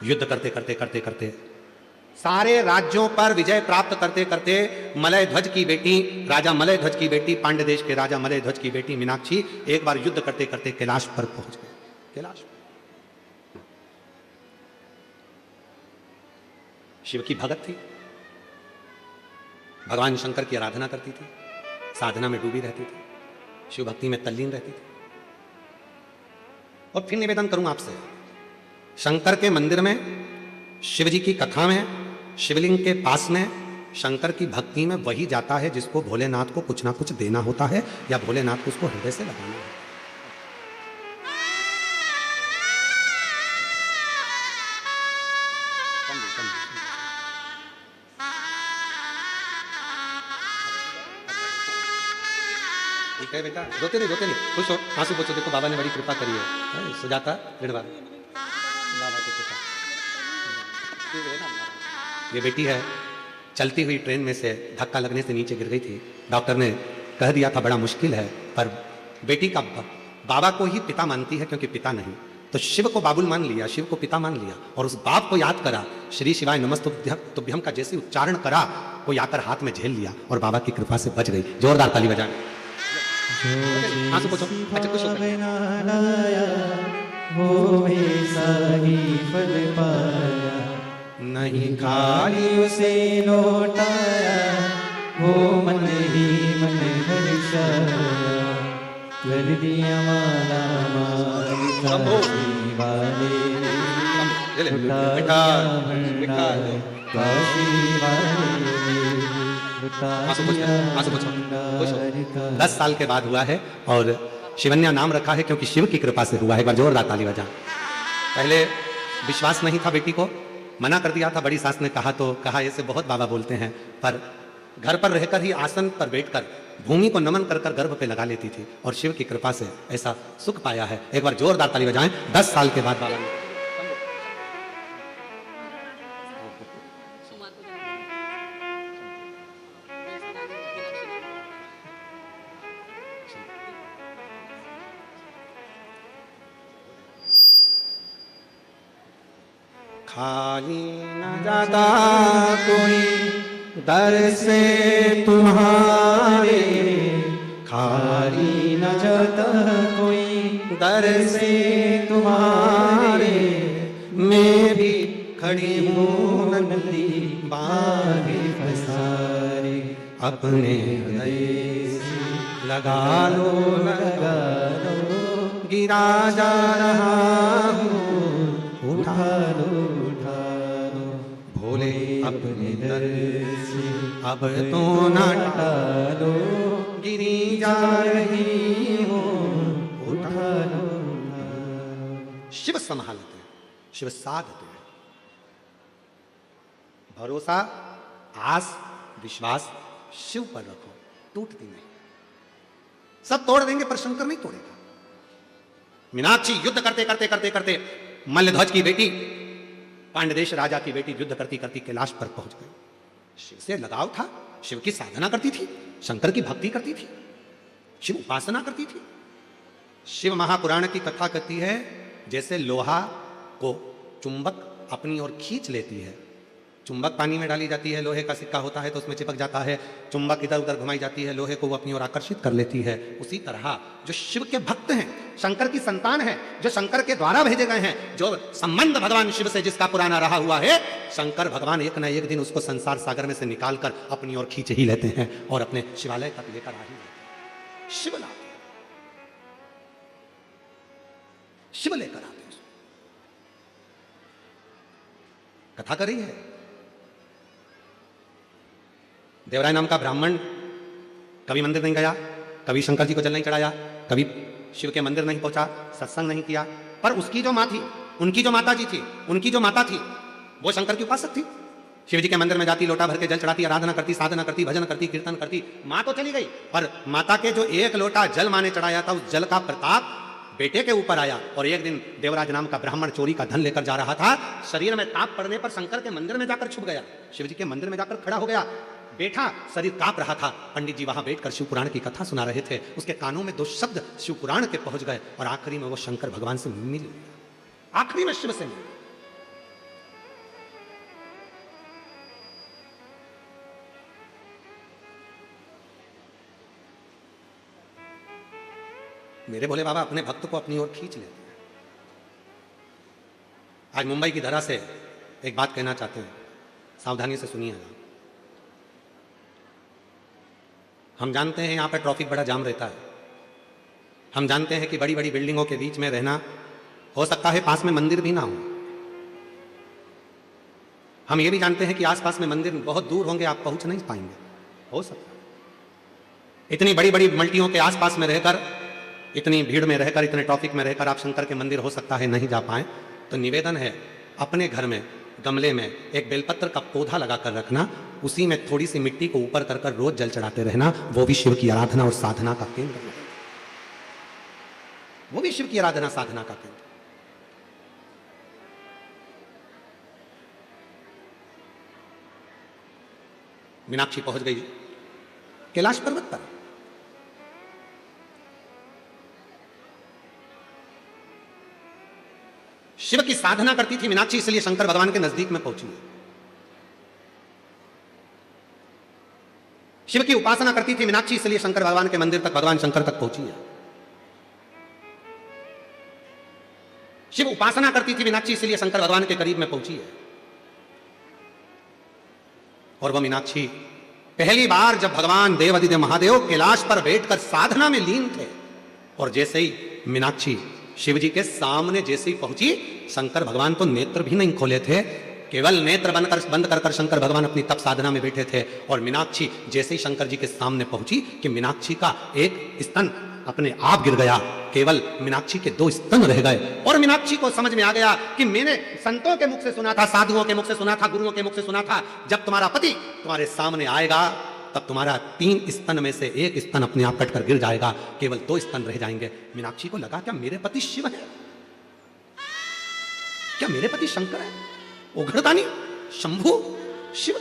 युद्ध करते करते करते करते सारे राज्यों पर विजय प्राप्त करते करते मलय ध्वज की बेटी, राजा मलय ध्वज की बेटी, पांड्य देश के राजा मलय ध्वज की बेटी मीनाक्षी एक बार युद्ध करते करते कैलाश पर पहुंच गए। कैलाश, शिव की भगत थी, भगवान शंकर की आराधना करती थी, साधना में डूबी रहती थी, शिव भक्ति में तल्लीन रहती थी। और फिर निवेदन करूं आपसे, शंकर के मंदिर में, शिव जी की कथा में, शिवलिंग के पास में, शंकर की भक्ति में वही जाता है जिसको भोलेनाथ को कुछ ना कुछ देना होता है या भोलेनाथ को उसको हृदय से लगाना है। ठीक है बेटा, रोते नहीं, खुश हो, आंसू पोछो। देखो बाबा ने बड़ी कृपा करी है, सुजाता ऋणवा बाबा की कृपा। ये बेटी है, चलती हुई ट्रेन में से धक्का लगने से नीचे गिर गई थी। डॉक्टर ने कह दिया था बड़ा मुश्किल है, पर बेटी का बाबा को ही पिता मानती है क्योंकि पिता नहीं, तो शिव को बाबुल मान लिया, शिव को पिता मान लिया और उस बाप को याद करा। श्री शिवाय नमस्तुभ्यम का जैसे उच्चारण करा, कोई आकर हाथ में झेल लिया और बाबा की कृपा से बच गई। जोरदार ताली बजाएं। आंसू पोछो। अच्छा, कुछ नहीं खाली उसे लौटाया, वो मन ही मन हर्षाया, कर दिया माला काशी वाले, लुटाया भंडार काशी वाले, लुटाया भंडार। 10 साल के बाद हुआ है और शिवन्या नाम रखा है क्योंकि शिव की कृपा से हुआ है। एक बार जोरदार ताली बजा। पहले विश्वास नहीं था बेटी को, मना कर दिया था। बड़ी सास ने कहा तो कहा ऐसे बहुत बाबा बोलते हैं, पर घर पर रहकर ही आसन पर बैठकर भूमि को नमन कर कर गर्भ पे लगा लेती थी और शिव की कृपा से ऐसा सुख पाया है। एक बार जोरदार ताली बजाएं। 10 साल के बाद बाबा ने खाली न जाता कोई दर से तुम्हारे, खाली न जाता कोई दर से तुम्हारे, मैं भी खड़ी हूँ नंदी बागे पसारे, अपने हृदय से लगा लो, गिरा जा रहा हूँ, उठा लो भोले अपने दर से, अब तो ना टालो, गिरी जा रही हूँ, उठा लो। शिव संभालते हैं, शिव साधते हैं। भरोसा आस विश्वास शिव पर रखो, टूटती नहीं। सब तोड़ देंगे पर शंकर नहीं तोड़ेगा। मीनाक्षी युद्ध करते करते करते करते मल्लध्वज की बेटी, पांडदेश राजा की बेटी युद्ध करती करती कैलाश पर पहुंच गई। शिव से लगाव था, शिव की साधना करती थी, शंकर की भक्ति करती थी, शिव उपासना करती थी। शिव महापुराण की कथा कहती है जैसे लोहा को चुंबक अपनी ओर खींच लेती है। चुंबक पानी में डाली जाती है, लोहे का सिक्का होता है तो उसमें चिपक जाता है, चुंबक इधर उधर घुमाई जाती है, लोहे को वो अपनी ओर आकर्षित कर लेती है। उसी तरह जो शिव के भक्त हैं, शंकर की संतान है, जो शंकर के द्वारा भेजे गए हैं, जो संबंध भगवान शिव से जिसका पुराना रहा हुआ है, शंकर भगवान एक न एक दिन उसको संसार सागर में से निकालकर अपनी ओर खींच ही लेते हैं और अपने शिवालय तक लेकर आ ही जाते हैं। शिव लाते हैं, शिव लेकर आते हैं। कथा कर रही है। देवराय नाम का ब्राह्मण कभी मंदिर नहीं गया, कभी शंकर जी को जल नहीं चढ़ाया, कभी शिव के मंदिर नहीं पहुंचा, सत्संग नहीं किया, पर उसकी जो मां थी, उनकी जो माता जी थी, उनकी जो माता थी, वो शंकर की उपासक थी। शिव जी के मंदिर में जाती, लोटा भर के जल चढ़ाती, आराधना करती, साधना करती, भजन करती, कीर्तन करती। मां तो चली गई, पर माता के जो एक लोटा जल मां ने चढ़ाया था, उस जल का प्रताप बेटे के ऊपर आया। और एक दिन देवराज नाम का ब्राह्मण चोरी का धन लेकर जा रहा था, शरीर में ताप पड़ने पर शंकर के मंदिर में जाकर छुप गया, शिव जी के मंदिर में जाकर खड़ा हो गया, बैठा, शरीर कांप रहा था। पंडित जी वहां बैठकर शिव पुराण की कथा सुना रहे थे, उसके कानों में 2 शब्द शिव पुराण के पहुंच गए और आखिरी में वो शंकर भगवान से मिल गया, आखिरी में शिव से मिल। मेरे भोले बाबा अपने भक्त को अपनी ओर खींच लेते हैं। आज मुंबई की धरा से एक बात कहना चाहते हैं, सावधानी से सुनिएगा। हम जानते हैं यहां पर ट्रैफिक बड़ा जाम रहता है, हम जानते हैं कि बड़ी बड़ी बिल्डिंगों के बीच में रहना, हो सकता है पास में मंदिर भी ना हो। हम ये भी जानते हैं कि आसपास में मंदिर बहुत दूर होंगे, आप पहुंच नहीं पाएंगे, हो सकता है। इतनी बड़ी बड़ी मल्टियों के आसपास में रहकर, इतनी भीड़ में रहकर, इतने ट्रैफिक में रहकर आप शंकर के मंदिर हो सकता है नहीं जा पाए, तो निवेदन है अपने घर में गमले में एक बेलपत्र का पौधा लगाकर रखना, उसी में थोड़ी सी मिट्टी को ऊपर कर कर रोज जल चढ़ाते रहना। वो भी शिव की आराधना और साधना का केंद्र है, वो भी शिव की आराधना साधना का केंद्र। मीनाक्षी पहुंच गई कैलाश पर्वत पर। शिव की साधना करती थी मीनाक्षी, इसलिए शंकर भगवान के नजदीक में पहुंची है। शिव की उपासना करती थी मीनाक्षी, इसलिए शंकर भगवान के मंदिर तक, भगवान शंकर तक पहुंची है। शिव उपासना करती थी मीनाक्षी, इसलिए शंकर भगवान के करीब में पहुंची है। और वह मीनाक्षी पहली बार जब भगवान देवादिदेव महादेव कैलाश पर बैठकर साधना में लीन थे, और जैसे ही मीनाक्षी शिव जी के सामने जैसे ही पहुंची, शंकर भगवान तो नेत्र भी नहीं खोले थे, केवल नेत्र बंद कर शंकर भगवान अपनी तप साधना में बैठे थे। और मीनाक्षी जैसे ही शंकर जी के सामने पहुंची कि मीनाक्षी का एक स्तन अपने आप गिर गया, केवल मीनाक्षी के 2 स्तन रह गए। और मीनाक्षी को समझ में आ गया कि मैंने संतों के मुख से सुना था, साधुओं के मुख से सुना था, गुरुओं के मुख से सुना था, जब तुम्हारा पति तुम्हारे सामने आएगा तब तुम्हारा 3 स्तन में से 1 स्तन अपने आप कटकर गिर जाएगा, केवल 2 स्तन रह जाएंगे। मीनाक्षी को लगा क्या मेरे पति शिव है, क्या मेरे पति शंकर है, उग्रतानी, शंभु, शिव।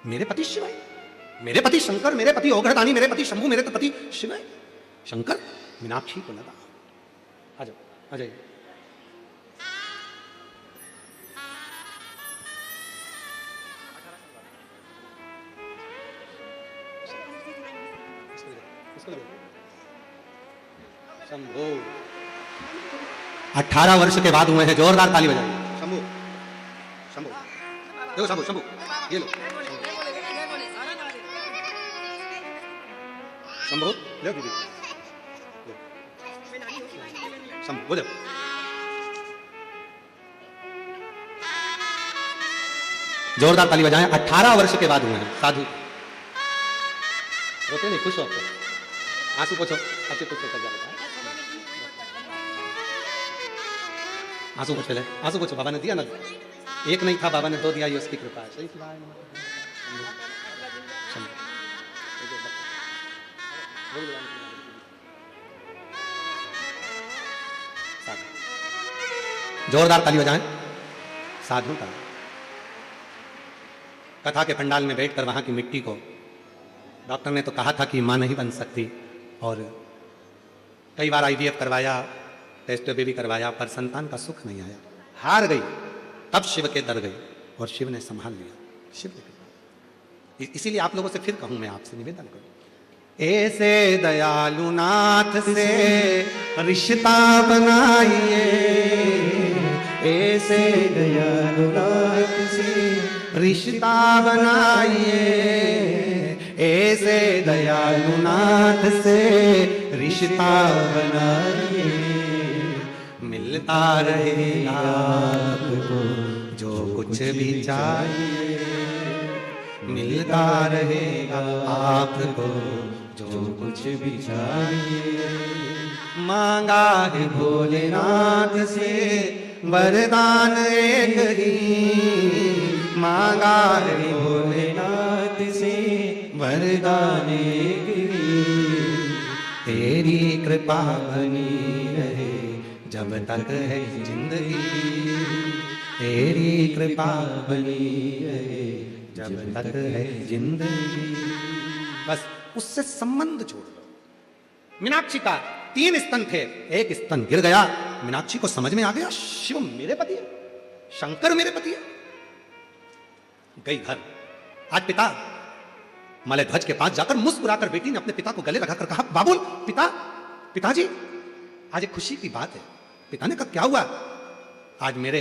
मेरे पति शिव है, मेरे पति शंकर, मेरे पति ओघड़दानी, मेरे पति शंभु, मेरे पति शिव है, शंकर। मीनाक्षी को लगा, आ जाओ, आ जाइए। शंभु 18 वर्ष के बाद हुए हैं, जोरदार ताली बजाइए। शंभु, शंभु, देखो शंभु, शंभु, ये लो शंभु, लो दीदी, शंभु बोलो। जोरदार ताली बजाएं। 18 वर्ष के बाद हुए हैं साधु। रोते नहीं, खुश हो, आंसू पोछो, आपसे कुछ होकर जाएगा। आंसू पोछ पहले, आंसू पोछो। बाबा ने दिया ना, एक नहीं था बाबा ने दो दिया, ये उसकी कृपा है। सही शिवाय नमः। जोरदार ताली बजाएं साधु का। कथा के पंडाल में बैठकर वहां की मिट्टी को डॉक्टर ने तो कहा था कि मां नहीं बन सकती, और कई बार आईवीएफ करवाया, टेस्ट बेबी करवाया, पर संतान का सुख नहीं आया, हार गई। तब शिव के दर गई और शिव ने संभाल लिया। शिव ने कृपा। इसीलिए आप लोगों से फिर कहूं, मैं आपसे निवेदन करूं, ऐसे दयालु नाथ से रिश्ता बनाइए, ऐसे दयालु नाथ से रिश्ता बनाइए, ऐसे दयालु नाथ से रिश्ता बनाइए, मिलता रहेगा आपको जो कुछ भी चाहिए, मिलता रहेगा आपको जो कुछ भी चाहिए। मांगा है भोलेनाथ से वरदान एक ही, मांगा है भोलेनाथ से वरदान एक ही, तेरी कृपा बनी रहे जब तक है जिंदगी, तेरी कृपा बनी रहे जब तक है जिंदगी। बस उससे संबंध जोड़ लो। मीनाक्षी का 3 स्तन थे, एक स्तन गिर गया। मीनाक्षी को समझ में आ गया शिव मेरे पति है, शंकर मेरे पति है। गई घर। आज पिता मलय ध्वज के पास जाकर मुस्कुराकर बेटी ने अपने पिता को गले लगाकर कहा, बाबुल पिताजी आज एक खुशी की बात है। पिता ने कहा, क्या हुआ? आज मेरे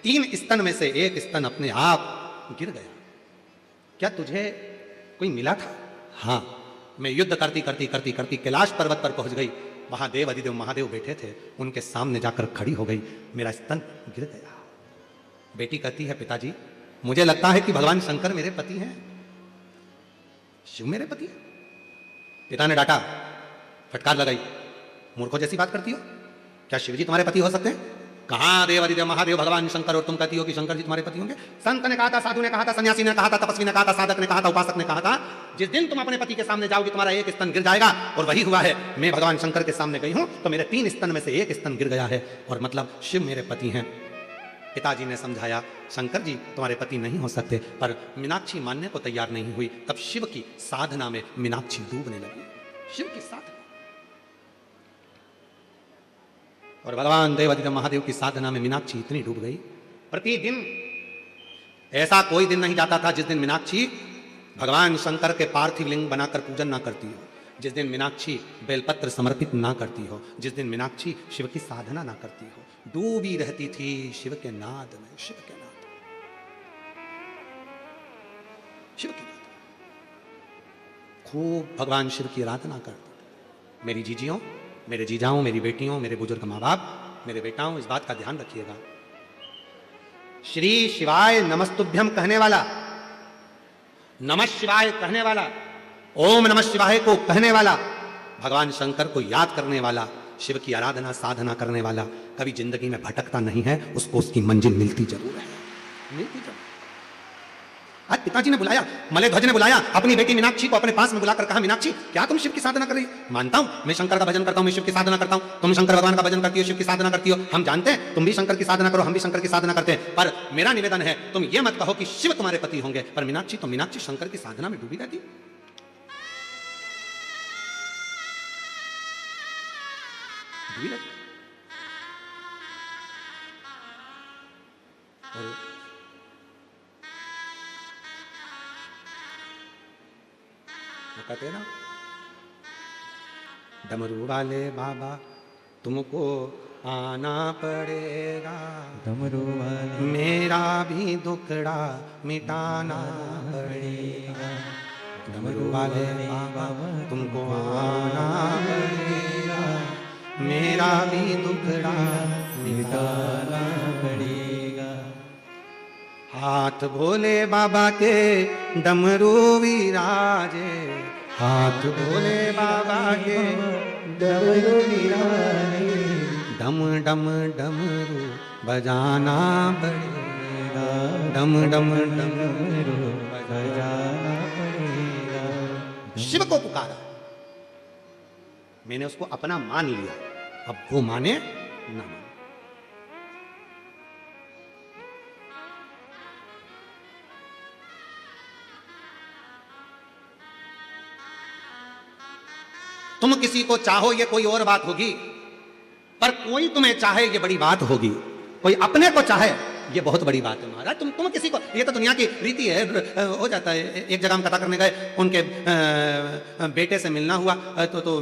3 स्तन में से एक स्तन अपने आप गिर गया। क्या तुझे कोई मिला था? हाँ, मैं युद्ध करती कैलाश पर्वत पर पहुंच गई। वहां देव अधिदेव महादेव बैठे थे, उनके सामने जाकर खड़ी हो गई, मेरा स्तन गिर गया। बेटी कहती है, पिताजी मुझे लगता है कि भगवान शंकर मेरे पति हैं, शिव मेरे पति है। पिता ने डांटा, फटकार लगाई, मूर्खों जैसी बात करती हो, क्या शिव जी तुम्हारे पति हो सकते हैं? कहां देव अधिदेव महादेव भगवान शंकर, और तुम कहती हो कि शंकर जी तुम्हारे पति होंगे? संत ने कहा था, साधु ने कहा था, सन्यासी ने कहा था, तपस्वी ने कहा था, साधक ने कहा था, उपासक ने कहा था, जिस दिन तुम अपने पति के सामने जाओगी तुम्हारा एक स्तन गिर जाएगा। और वही हुआ है। मैं भगवान शंकर के सामने गई हूं तो मेरे 3 स्तन में से एक स्तन गिर गया है, और मतलब शिव मेरे पति हैं। पिताजी ने समझाया, शंकर जी तुम्हारे पति नहीं हो सकते, पर मीनाक्षी मानने को तैयार नहीं हुई। तब शिव की साधना में मीनाक्षी डूबने लगी। शिव की साधना और भगवान देवादिदेव महादेव की साधना में मीनाक्षी इतनी डूब गई, प्रतिदिन ऐसा कोई दिन नहीं जाता था जिस दिन मीनाक्षी भगवान शंकर के पार्थिव लिंग बनाकर पूजन ना करती हो, जिस दिन मीनाक्षी बेलपत्र समर्पित ना करती हो, जिस दिन मीनाक्षी शिव की साधना ना करती हो। डूबी रहती थी शिव के नाद में, शिव के नाद, शिव के नाद। खूब भगवान शिव की आराधना करती। मेरी जीजियों, मेरे जीजाओं, मेरी बेटियों, मेरे बुजुर्ग माँ बाप, मेरे बेटाओं, इस बात का ध्यान रखिएगा, श्री शिवाय नमस्तुभ्यम कहने वाला, नमः शिवाय कहने वाला, ओम नमः शिवाय को कहने वाला, भगवान शंकर को याद करने वाला, शिव की आराधना साधना करने वाला कभी जिंदगी में भटकता नहीं है, उसको उसकी मंजिल मिलती जरूर है, मिलती जरूर। आज पिताजी ने बुलाया, मलय ध्वज ने बुलाया अपनी बेटी मीनाक्षी को अपने पास में बुलाकर कहा, मीनाक्षी क्या तुम शिव की साधना कर रही हो? मानता हूं मैं शंकर का भजन करता हूं, मैं शिव की साधना करता हूं, तुम शंकर भगवान का भजन करती हो, शिव की साधना करती हो, हम जानते हैं तुम भी शंकर की साधना करो, हम भी शंकर की साधना करते हैं, पर मेरा निवेदन है तुम ये मत कहो कि शिव तुम्हारे पति होंगे। पर मीनाक्षी तो मीनाक्षी शंकर की साधना में डूबी रहती, डूबी रहती। और कहते ना, डमरू वाले बाबा तुमको आना पड़ेगा, डमरू वाले मेरा भी दुखड़ा मिटाना पड़ेगा, डमरू वाले बाबा तुमको आना पड़ेगा, मेरा भी दुखड़ा मिटाना पड़ेगा। हाथ भोले बाबा के डमरू विराजे, हाथ भोले बाबा के डमरू विराजे, डम डम डमरू बजाना पड़ेगा, डम डम डमरू बजाना पड़ेगा। शिव को पुकारा, मैंने उसको अपना मान लिया, अब वो माने ना माने। तुम किसी को चाहो ये कोई और बात होगी, पर कोई तुम्हें चाहे ये बड़ी बात होगी। कोई अपने को चाहे ये बहुत बड़ी बात है महाराज। तुम किसी को, ये तो दुनिया की रीति है, हो जाता है। एक जगह हम कथा करने गए, उनके बेटे से मिलना हुआ, तो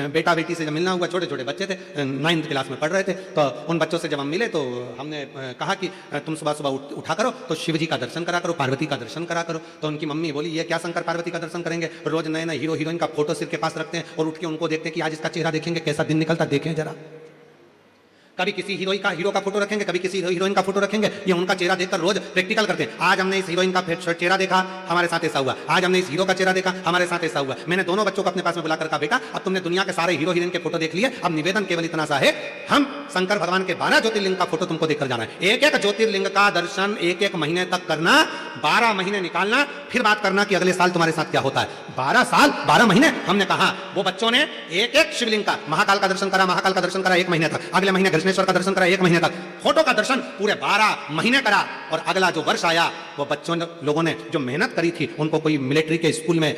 बेटा बेटी से जब मिलना हुआ, छोटे छोटे बच्चे थे, 9th क्लास में पढ़ रहे थे। तो उन बच्चों से जब हम मिले तो हमने कहा कि तुम सुबह सुबह उठा करो तो शिव जी का दर्शन करा करो, पार्वती का दर्शन करा करो। तो उनकी मम्मी बोली ये क्या शंकर पार्वती का दर्शन करेंगे, रोज नए नए हीरो हीरोइन का फोटो सिर के पास रखते हैं और उठ के उनको देखते हैं कि आज इसका चेहरा देखेंगे कैसा दिन निकलता, देखें जरा। कभी किसी हीरो का फोटो रखेंगे, कभी किसी हीरोइन का फोटो रखेंगे, ये उनका चेहरा देखकर रोज प्रैक्टिकल करते हैं। आज हमने इस हीरोइन का चेहरा देखा, हमारे साथ ऐसा हुआ। आज हमने इस हीरो का चेहरा देखा, हमारे साथ ऐसा हुआ। मैंने दोनों बच्चों को अपने पास में बुलाकर कहा, बेटा अब तुमने दुनिया के सारे हीरो हीरोइन के फोटो देख लिए, अब निवेदन केवल इतना सा है, हम शंकर भगवान के 12 ज्योतिर्लिंग का फोटो तुमको देखकर जाना है। एक एक ज्योतिर्लिंग का दर्शन एक एक महीने तक करना, 12 महीने निकालना, फिर बात करना कि अगले साल तुम्हारे साथ क्या होता है। 12 साल 12 महीने। हमने कहा, वो बच्चों ने एक एक शिवलिंग का, महाकाल का दर्शन करा, महाकाल का दर्शन करा 1 महीने तक, अगले महीने घृष्णेश्वर का दर्शन करा 1 महीने तक, फोटो का दर्शन पूरे 12 महीने करा। और अगला जो वर्ष आया, वो बच्चों लोगों ने जो मेहनत करी थी, उनको कोई मिलिट्री के स्कूल में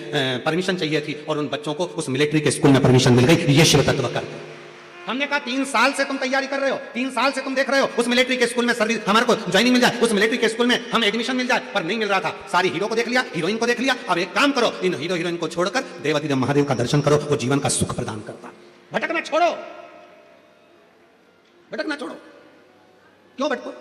परमिशन चाहिए थी और उन बच्चों को उस मिलिट्री के स्कूल में परमिशन मिल गई। ये शिव तत्व कर। हमने कहा 3 साल से तुम तैयारी कर रहे हो, 3 साल से तुम देख रहे हो उस मिलिट्री के स्कूल में सर्विस, हमारे को ज्वाइनिंग मिल जाए, उस मिलिट्री के स्कूल में हम एडमिशन मिल जाए, पर नहीं मिल रहा था। सारी हीरो को देख लिया, हीरोइन को देख लिया। अब एक काम करो, इन हीरो हीरोइन को छोड़कर देवाधिदेव महादेव का दर्शन करो, वो जीवन का सुख प्रदान करता। भटकना छोड़ो, भटकना छोड़ो। क्यों भटको?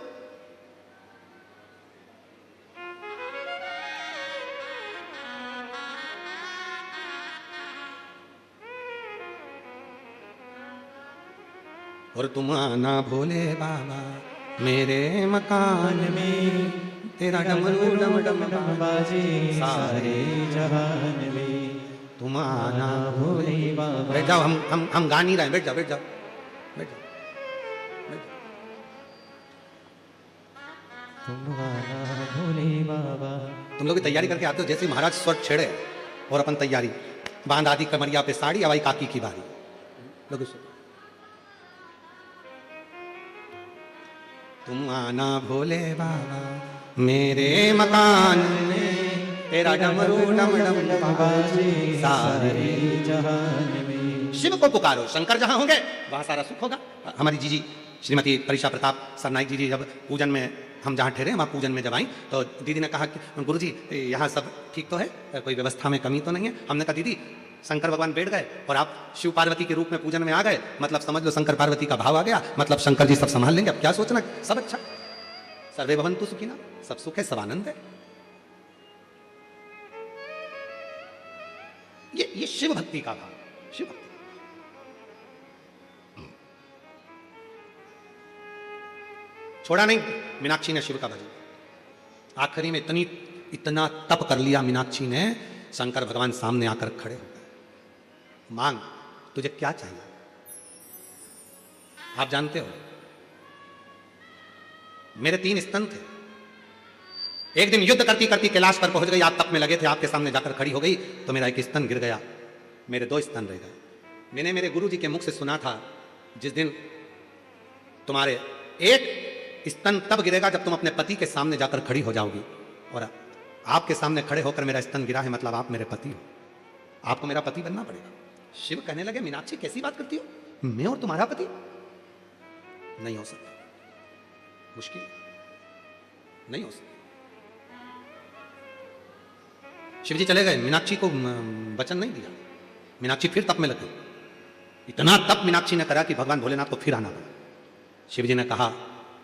और तुम आना भोले बाबा मेरे मकान में, तेरा डमरू डम डम डम बाजे सारे जहान में। तुम आना भोले बाबा। बैठ जाओ, हम गा नहीं रहे, बैठ जाओ बैठ जाओ बैठ जाओ। तुम आना भोले बाबा। तुम लोग तैयारी करके आते हो, जैसे महाराज स्वर छेड़े और अपन तैयारी, बांध आदि कमरिया पे साड़ी, हवाई काकी की बारी। लोग तुम आना भोले बाबा मेरे मकान में, तेरा डमरू डम डम डम बाजे सारे जहान में। शिव को पुकारो, शंकर जहां होंगे वहां सारा सुख होगा। हमारी जीजी श्रीमती परीक्षा प्रताप सरनाइक जी जब पूजन में, हम जहाँ ठहरे वहाँ पूजन में जब आई, तो दीदी ने कहा कि गुरुजी यहाँ सब ठीक तो है, कोई व्यवस्था में कमी तो नहीं है। हमने कहा दीदी शंकर भगवान बैठ गए और आप शिव पार्वती के रूप में पूजन में आ गए, मतलब समझ लो शंकर पार्वती का भाव आ गया, मतलब शंकर जी सब संभाल लेंगे, अब क्या सोचना, सब अच्छा। सर्वे भवन्तु सुखिनः, सब सुख है, सब आनंद है। ये शिव भक्ति का भाव, शिव भक्ति। छोड़ा नहीं मीनाक्षी ने शिव का भजन। आखिरी में इतना तप कर लिया मीनाक्षी ने, शंकर भगवान सामने आकर खड़े हो गए। मांग, तुझे क्या चाहिए? आप जानते हो मेरे 3 स्तन थे, एक दिन युद्ध करती करती कैलाश पर पहुंच गई, आप तप में लगे थे, आपके सामने जाकर खड़ी हो गई तो मेरा एक स्तन गिर गया, मेरे 2 स्तन रह गए। मैंने मेरे गुरु जी के मुख से सुना था, जिस दिन तुम्हारे एक स्तन तब गिरेगा जब तुम अपने पति के सामने जाकर खड़ी हो जाओगी, और आपके सामने खड़े होकर मेरा स्तन गिरा है, मतलब आप मेरे पति हो, आपको मेरा पति बनना पड़ेगा। शिव कहने लगे मीनाक्षी कैसी बात करती हो, मैं और तुम्हारा पति? नहीं हो सकता, मुश्किल, नहीं हो सकता। शिव जी चले गए, मीनाक्षी को वचन नहीं दिया। मीनाक्षी फिर तप में लग गई, इतना तप मीनाक्षी ने करा कि भगवान भोलेनाथ को फिर आना पड़ा। शिव जी ने कहा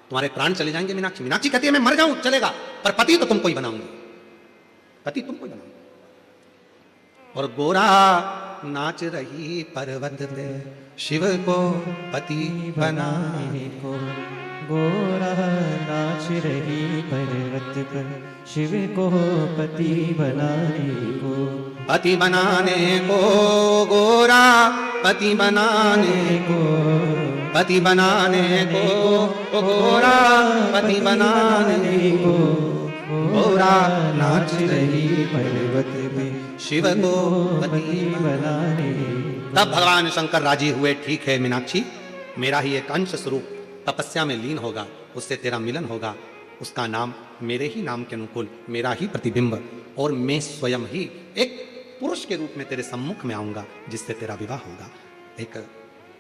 तुम्हारे प्राण चले जाएंगे मीनाक्षी। मीनाक्षी कहती है मैं मर जाऊं चलेगा, पर पति तो तुमको ही बनाऊंगी, पति तुमको ही बनाऊंगी। और गोरा नाच रही पर्वत पे शिव को पति बनाने को, गोरा नाच रही पर्वत पर शिव को पति बनाने को, पति बनाने को गोरा पति बनाने को, पति बनाने को, गोरा पति बनाने को, गोरा नाच रही पर्वत पे शिव को पति बनाने। तब भगवान शंकर राजी हुए, ठीक है मीनाक्षी, मेरा ही एक अंश स्वरूप तपस्या में लीन होगा, उससे तेरा मिलन होगा, उसका नाम मेरे ही नाम के अनुकूल, मेरा ही प्रतिबिंब, और मैं स्वयं ही एक पुरुष के रूप में तेरे सम्मुख में आऊंगा, जिससे तेरा विवाह होगा। एक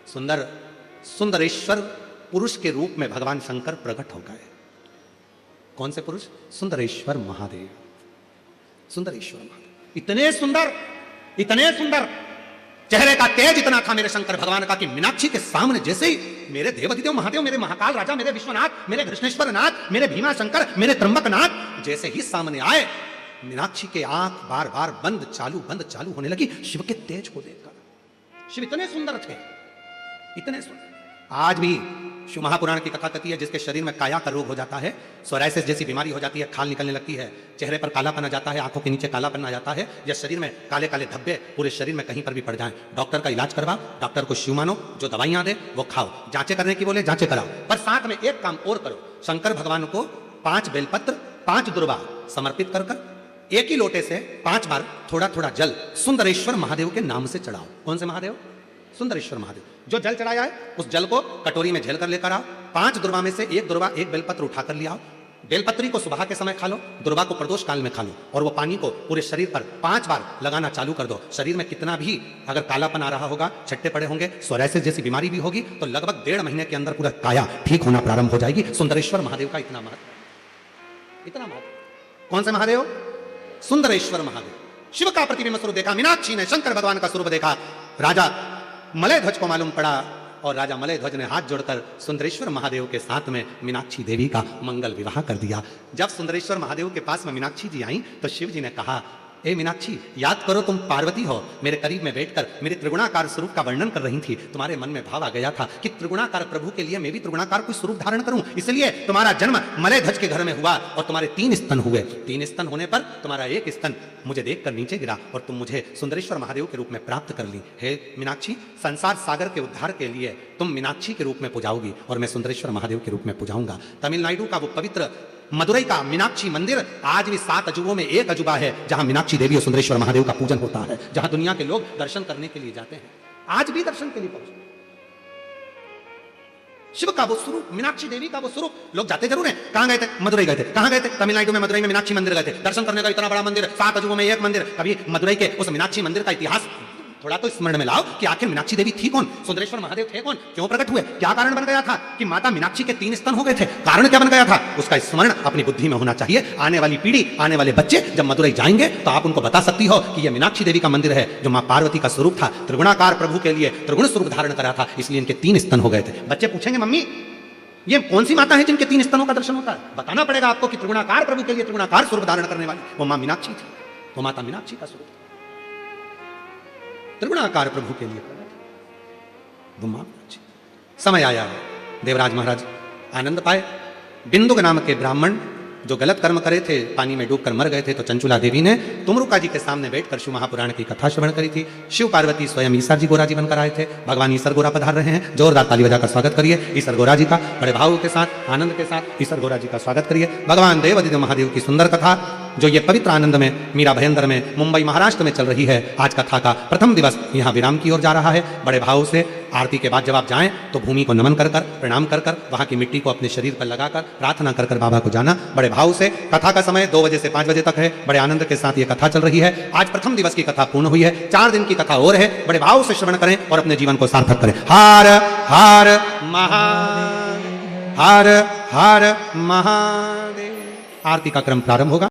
सुंदर सुंदरेश्वर पुरुष के रूप में भगवान शंकर प्रकट हो गए। कौन से पुरुष? सुंदरेश्वर महादेव। सुंदरेश्वर महादेव इतने सुंदर, इतने सुंदर, चेहरे का तेज इतना था मेरे शंकर भगवान का कि मीनाक्षी के सामने जैसे ही मेरे देवाधिदेव महादेव, मेरे महाकाल राजा, मेरे विश्वनाथ, मेरे कृष्णेश्वर नाथ, मेरे भीमा शंकर, मेरे त्र्यंबक नाथ जैसे ही सामने आए, मीनाक्षी के आंख बार बार बंद चालू होने लगी शिव के तेज को देखकर। शिव इतने सुंदर थे, इतने सुंदर। आज भी शिव महापुराण की कथा कहती है, जिसके शरीर में काया का रोग हो जाता है, सोराइसिस जैसी बीमारी हो जाती है, खाल निकलने लगती है, चेहरे पर कालापन आ जाता है, आंखों के नीचे कालापन आ जाता है, या शरीर में काले काले धब्बे पूरे शरीर में कहीं पर भी पड़ जाएं, डॉक्टर का इलाज करवाओ, डॉक्टर को शिव मानो, जो दवाइयां दे वो खाओ, जांचें करने की बोले जांचें कराओ, पर साथ में एक काम और करो, शंकर भगवान को 5 बेलपत्र 5 दुर्वा समर्पित कर एक ही लोटे से 5 बार थोड़ा थोड़ा जल सुंदरेश्वर महादेव के नाम से चढ़ाओ। कौन से महादेव? सुंदरेश्वर महादेव। जो जल चढ़ाया है उस जल को कटोरी में झेल कर लेकर आओ, 5 दुर्वा में से एक दुर्वा, एक बेलपत्र उठा कर ले आओ। बेलपत्री को सुबह के समय खा लो, दुर्वा को प्रदोष काल में खा लो, और वो पानी को पूरे शरीर पर 5 बार लगाना चालू कर दो। शरीर में कितना भी अगर कालापन आ रहा होगा, छट्टे पड़े होंगे, सोराइसिस जैसी बीमारी भी होगी, तो लगभग 1.5 महीने के अंदर पूरा काया ठीक होना प्रारंभ हो जाएगी। सुंदरेश्वर महादेव का इतना महत्व, इतना महत्व। कौन से महादेव? सुंदरेश्वर महादेव। शिव का प्रतिबिंब स्वरूप देखा मीनाक्षी ने, शंकर भगवान का स्वरूप देखा, राजा मलय ध्वज को मालूम पड़ा, और राजा मलय ध्वज ने हाथ जोड़कर सुंदरेश्वर महादेव के साथ में मीनाक्षी देवी का मंगल विवाह कर दिया। जब सुंदरेश्वर महादेव के पास में मीनाक्षी जी आई तो शिव जी ने कहा, ए मीनाक्षी, याद करो तुम पार्वती हो, मेरे करीब में बैठकर मेरे त्रिगुणाकार स्वरूप का वर्णन कर रही थी, तुम्हारे मन में भाव आ गया था कि त्रिगुणाकार प्रभु के लिए मैं भी त्रिगुणाकार कोई स्वरूप धारण करूं, इसलिए तुम्हारा जन्म मलय ध्वज के घर में हुआ, और तुम्हारे 3 स्तन हुए। 3 स्तन होने पर तुम्हारा एक स्तन मुझे देखकर नीचे गिरा, और तुम मुझे सुंदरेश्वर महादेव के रूप में प्राप्त कर ली। हे मीनाक्षी, संसार सागर के उद्धार के लिए तुम मीनाक्षी के रूप में पूजाओगी, और मैं सुंदरेश्वर महादेव के रूप में पूजाऊंगा। तमिलनाडु का वो पवित्र मदुरई का मीनाक्षी मंदिर आज भी 7 अजूबों में एक अजूबा है, जहां मीनाक्षी देवी और सुंदरेश्वर महादेव का पूजन होता है, जहां दुनिया के लोग दर्शन करने के लिए जाते हैं, आज भी दर्शन के लिए पहुंचते। शिव का वो स्वरूप, मीनाक्षी देवी का वो स्वरूप, लोग जाते जरूर हैं। कहां गए थे? मदुरई गए थे। कहां गए थे? तमिलनाडु में मदुरई में मीनाक्षी मंदिर गए थे दर्शन करने का। इतना बड़ा मंदिर, 7 अजूबों में एक मंदिर। कभी मदुरई के उस मीनाक्षी मंदिर का इतिहास थोड़ा तो स्मरण में लाओ कि आखिर मीनाक्षी देवी थी कौन, सुंदरेश्वर महादेव थे कौन, क्यों प्रकट हुए, क्या कारण बन गया था कि माता मीनाक्षी के 3 स्तन हो गए थे, कारण क्या बन गया था, उसका स्मरण अपनी बुद्धि में होना चाहिए। आने वाली पीढ़ी, आने वाले बच्चे जब मदुरई जाएंगे तो आप उनको बता सकती हो कि यह मीनाक्षी देवी का मंदिर है, जो मां पार्वती का स्वरूप था, त्रिगुणाकार प्रभु के लिए त्रिगुण स्वरूप धारण करा था, इसलिए इनके 3 स्तन हो गए थे। बच्चे पूछेंगे, मम्मी ये कौन सी माता है जिनके 3 स्तनों का दर्शन होता है? बताना पड़ेगा आपको कि त्रिगुणाकार प्रभु के लिए त्रिगुणाकार स्वरूप धारण करने वाली वो मां मीनाक्षी थी, वो माता मीनाक्षी का स्वरूप त्रिगुणाकार प्रभु के लिए वो मां मीनाक्षी। समय आया है, देवराज महाराज आनंद पाए। बिंदुक नाम के ब्राह्मण जो गलत कर्म करे थे, पानी में डूबकर मर गए थे, तो चंचुला देवी ने तुमरुका जी के सामने बैठकर शिव महापुराण की कथा श्रवण करी थी। शिव पार्वती स्वयं ईसर जी गोरा जी बनकर आए थे। भगवान ईसर गोरा पधार रहे हैं, जोरदार ताली बजाकर स्वागत करिए ईसर गोरा जी का, बड़े भाव के साथ, आनंद के साथ ईसर गोरा जी का स्वागत करिए। भगवान देवाधिदेव महादेव की सुंदर कथा जो ये पवित्र आनंद में मीरा भयंदर में मुंबई महाराष्ट्र में चल रही है, आज कथा का प्रथम दिवस यहाँ विराम की ओर जा रहा है। बड़े भाव से आरती के बाद जब आप जाएं तो भूमि को नमन कर कर, प्रणाम कर कर, वहां की मिट्टी को अपने शरीर पर लगाकर प्रार्थना कर कर बाबा को जाना। बड़े भाव से कथा का समय 2 बजे से 5 बजे तक है। बड़े आनंद के साथ ये कथा चल रही है। आज प्रथम दिवस की कथा पूर्ण हुई है, 4 दिन की कथा और है। बड़े भाव से श्रवण करें और अपने जीवन को सार्थक करें। हर हर महादेव, हर हर महादेव। आरती का क्रम प्रारंभ होगा।